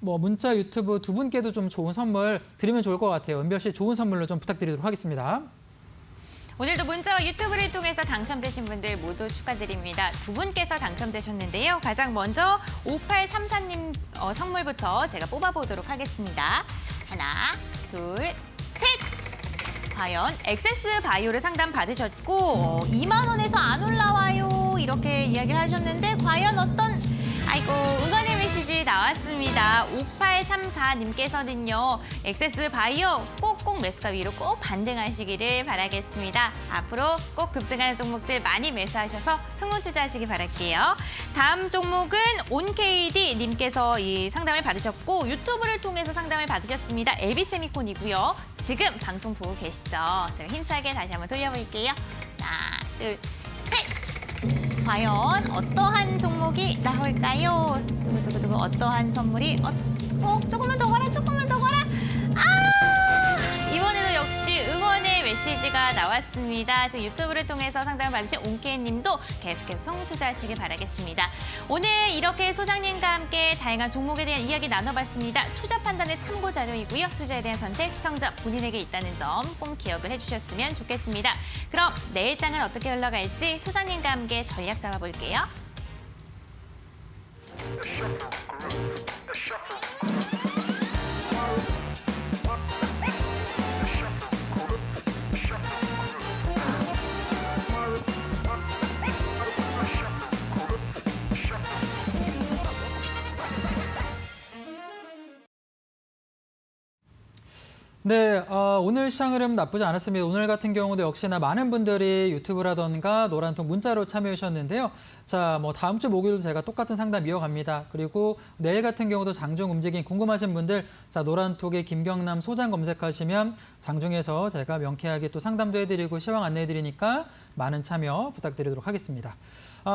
뭐 문자 유튜브 두 분께도 좀 좋은 선물 드리면 좋을 것 같아요. 은별 씨 좋은 선물로 좀 부탁드리도록 하겠습니다. 오늘도 문자와 유튜브를 통해서 당첨되신 분들 모두 축하드립니다. 두 분께서 당첨되셨는데요. 가장 먼저 5834님 선물부터 제가 뽑아보도록 하겠습니다. 하나, 둘, 셋! 과연 엑세스 바이오를 상담 받으셨고 2만 원에서 안 올라와요 이렇게 이야기를 하셨는데 과연 어떤 아이고 응원의 메시지 나왔습니다. 5834님께서는요. 엑세스 바이오 꼭꼭 매수가 위로 꼭 반등하시기를 바라겠습니다. 앞으로 꼭 급등하는 종목들 많이 매수하셔서 승문 투자하시기 바랄게요. 다음 종목은 온KD님께서 이 상담을 받으셨고 유튜브를 통해서 상담을 받으셨습니다. LB세미콘이고요. 지금 방송 보고 계시죠? 제가 힘차게 다시 한번 돌려볼게요. 하나, 둘, 셋! 과연 어떠한 종목이 나올까요? 두구두구두구 어떠한 선물이 조금만 더 가라 조금만 더 가라 이번에도 역시 응원의 메시지가 나왔습니다. 지금 유튜브를 통해서 상담을 받으신 온케이님도 계속해서 성공 투자하시길 바라겠습니다. 오늘 이렇게 소장님과 함께 다양한 종목에 대한 이야기 나눠봤습니다. 투자 판단의 참고 자료이고요. 투자에 대한 선택 시청자 본인에게 있다는 점 꼭 기억을 해주셨으면 좋겠습니다. 그럼 내일 장은 어떻게 흘러갈지 소장님과 함께 전략 잡아볼게요. 네, 오늘 시장 흐름 나쁘지 않았습니다. 오늘 같은 경우도 역시나 많은 분들이 유튜브라던가 노란통 문자로 참여해 주셨는데요. 자, 뭐 다음 주 목요일도 제가 똑같은 상담 이어갑니다. 그리고 내일 같은 경우도 장중 움직임 궁금하신 분들, 자, 노란톡에 김경남 소장 검색하시면 장중에서 제가 명쾌하게 또 상담도 해드리고 시황 안내해드리니까 많은 참여 부탁드리도록 하겠습니다.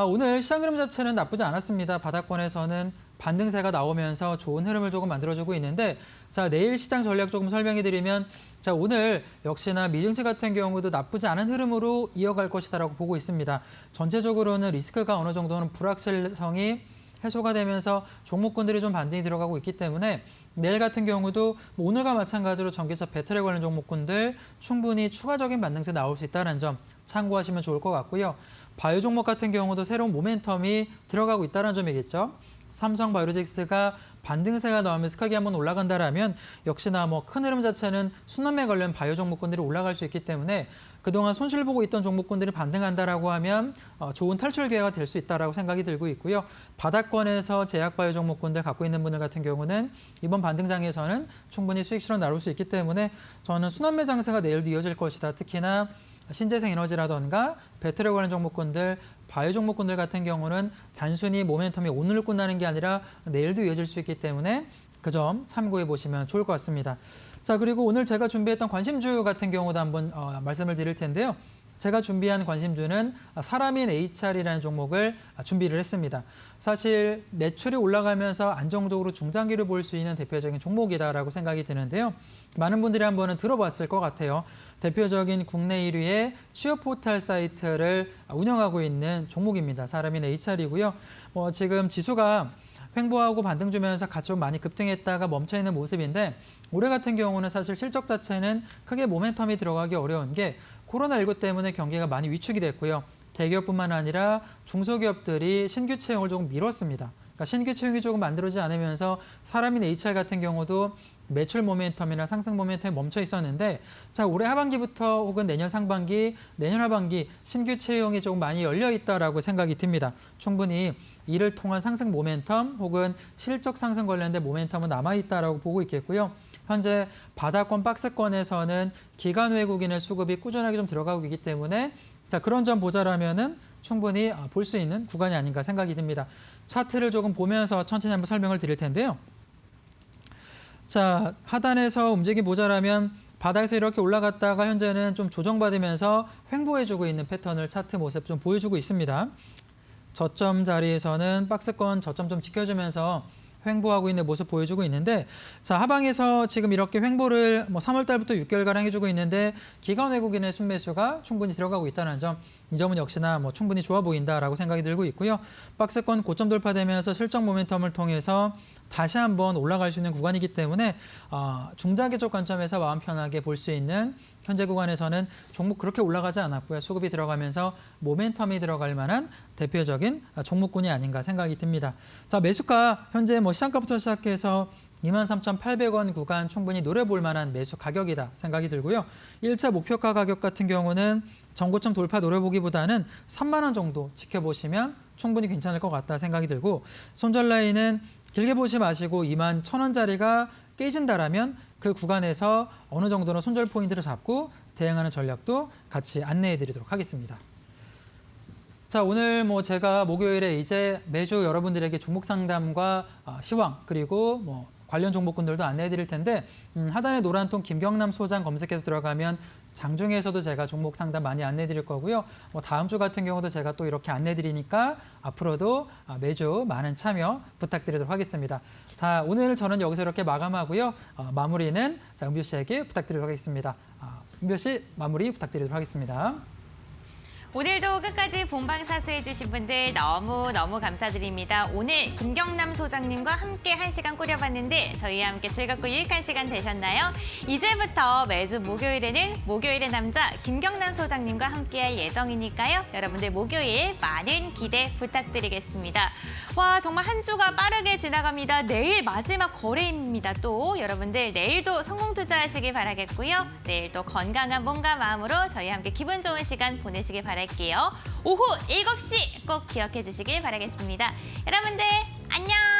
오늘 시장 흐름 자체는 나쁘지 않았습니다. 바닥권에서는 반등세가 나오면서 좋은 흐름을 조금 만들어주고 있는데 자, 내일 시장 전략 조금 설명해드리면 자, 오늘 역시나 미증시 같은 경우도 나쁘지 않은 흐름으로 이어갈 것이다라고 보고 있습니다. 전체적으로는 리스크가 어느 정도는 불확실성이 해소가 되면서 종목군들이 좀 반등이 들어가고 있기 때문에 내일 같은 경우도 뭐 오늘과 마찬가지로 전기차 배터리 관련 종목군들 충분히 추가적인 반등세 나올 수 있다는 점 참고하시면 좋을 것 같고요. 바이오 종목 같은 경우도 새로운 모멘텀이 들어가고 있다는 점이겠죠. 삼성바이오로직스가 반등세가 나오면서 크게 한번 올라간다라면 역시나 뭐 큰 흐름 자체는 순환매 관련 바이오 종목군들이 올라갈 수 있기 때문에 그동안 손실 보고 있던 종목군들이 반등한다라고 하면 좋은 탈출 기회가 될 수 있다라고 생각이 들고 있고요. 바닥권에서 제약 바이오 종목군들 갖고 있는 분들 같은 경우는 이번 반등장에서는 충분히 수익 실현 나올 수 있기 때문에 저는 순환매 장세가 내일도 이어질 것이다. 특히나 신재생 에너지라던가 배터리 관련 종목군들, 바이오 종목군들 같은 경우는 단순히 모멘텀이 오늘 끝나는 게 아니라 내일도 이어질 수 있기 때문에 그 점 참고해 보시면 좋을 것 같습니다. 자, 그리고 오늘 제가 준비했던 관심주 같은 경우도 한번 말씀을 드릴 텐데요. 제가 준비한 관심주는 사람인 HR이라는 종목을 준비를 했습니다. 사실 매출이 올라가면서 안정적으로 중장기로 볼 수 있는 대표적인 종목이다라고 생각이 드는데요. 많은 분들이 한번은 들어봤을 것 같아요. 대표적인 국내 1위의 취업 포털 사이트를 운영하고 있는 종목입니다. 사람인 HR이고요. 지금 지수가 횡보하고 반등 주면서 같이 좀 많이 급등했다가 멈춰있는 모습인데 올해 같은 경우는 사실 실적 자체는 크게 모멘텀이 들어가기 어려운 게 코로나19 때문에 경기가 많이 위축이 됐고요. 대기업뿐만 아니라 중소기업들이 신규 채용을 조금 미뤘습니다. 그러니까 신규 채용이 조금 만들어지지 않으면서 사람인 HR 같은 경우도 매출 모멘텀이나 상승 모멘텀이 멈춰 있었는데 자, 올해 하반기부터 혹은 내년 상반기, 내년 하반기 신규 채용이 조금 많이 열려 있다라고 생각이 듭니다. 충분히 이를 통한 상승 모멘텀 혹은 실적 상승 관련된 모멘텀은 남아 있다라고 보고 있겠고요. 현재 바닥권 박스권에서는 기관 외국인의 수급이 꾸준하게 좀 들어가고 있기 때문에 자, 그런 점 보자라면은 충분히 볼 수 있는 구간이 아닌가 생각이 듭니다. 차트를 조금 보면서 천천히 한번 설명을 드릴 텐데요. 자, 하단에서 움직임 보자라면 바닥에서 이렇게 올라갔다가 현재는 좀 조정받으면서 횡보해주고 있는 패턴을 차트 모습 좀 보여주고 있습니다. 저점 자리에서는 박스권 저점 좀 지켜주면서 횡보하고 있는 모습 보여주고 있는데 자, 하방에서 지금 이렇게 횡보를 3월 달부터 6개월가량 해주고 있는데 기관 외국인의 순매수가 충분히 들어가고 있다는 점, 이 점은 역시나 충분히 좋아 보인다라고 생각이 들고 있고요. 박스권 고점 돌파되면서 실적 모멘텀을 통해서 다시 한번 올라갈 수 있는 구간이기 때문에 중장기적 관점에서 마음 편하게 볼 수 있는 현재 구간에서는 종목 그렇게 올라가지 않았고요. 수급이 들어가면서 모멘텀이 들어갈 만한 대표적인 종목군이 아닌가 생각이 듭니다. 자, 매수가 현재 시장가부터 시작해서 23,800원 구간 충분히 노려볼 만한 매수 가격이다 생각이 들고요. 1차 목표가 가격 같은 경우는 전고점 돌파 노려보기보다는 3만 원 정도 지켜보시면 충분히 괜찮을 것 같다 생각이 들고 손절 라인은 길게 보지 마시고 21,000원짜리가 깨진다라면 그 구간에서 어느 정도는 손절 포인트를 잡고 대응하는 전략도 같이 안내해 드리도록 하겠습니다. 자, 오늘 제가 목요일에 이제 매주 여러분들에게 종목 상담과 시황 그리고 관련 종목군들도 안내해 드릴 텐데 하단에 노란 통 김경남 소장 검색해서 들어가면 장중에서도 제가 종목 상담 많이 안내해 드릴 거고요. 다음 주 같은 경우도 제가 또 이렇게 안내해 드리니까 앞으로도 매주 많은 참여 부탁드리도록 하겠습니다. 자, 오늘 저는 여기서 이렇게 마감하고요. 마무리는 은뷰 씨에게 부탁드리도록 하겠습니다. 은뷰 씨 마무리 부탁드리도록 하겠습니다. 오늘도 끝까지 본방사수해 주신 분들 너무너무 감사드립니다. 오늘 김경남 소장님과 함께 1시간 꾸려봤는데 저희와 함께 즐겁고 유익한 시간 되셨나요? 이제부터 매주 목요일에는 목요일의 남자 김경남 소장님과 함께할 예정이니까요. 여러분들 목요일 많은 기대 부탁드리겠습니다. 와, 정말 한 주가 빠르게 지나갑니다. 내일 마지막 거래입니다. 또 여러분들 내일도 성공 투자하시길 바라겠고요. 내일도 건강한 몸과 마음으로 저희와 함께 기분 좋은 시간 보내시길 바랍니다. 오후 7시 꼭 기억해 주시길 바라겠습니다. 여러분들 안녕!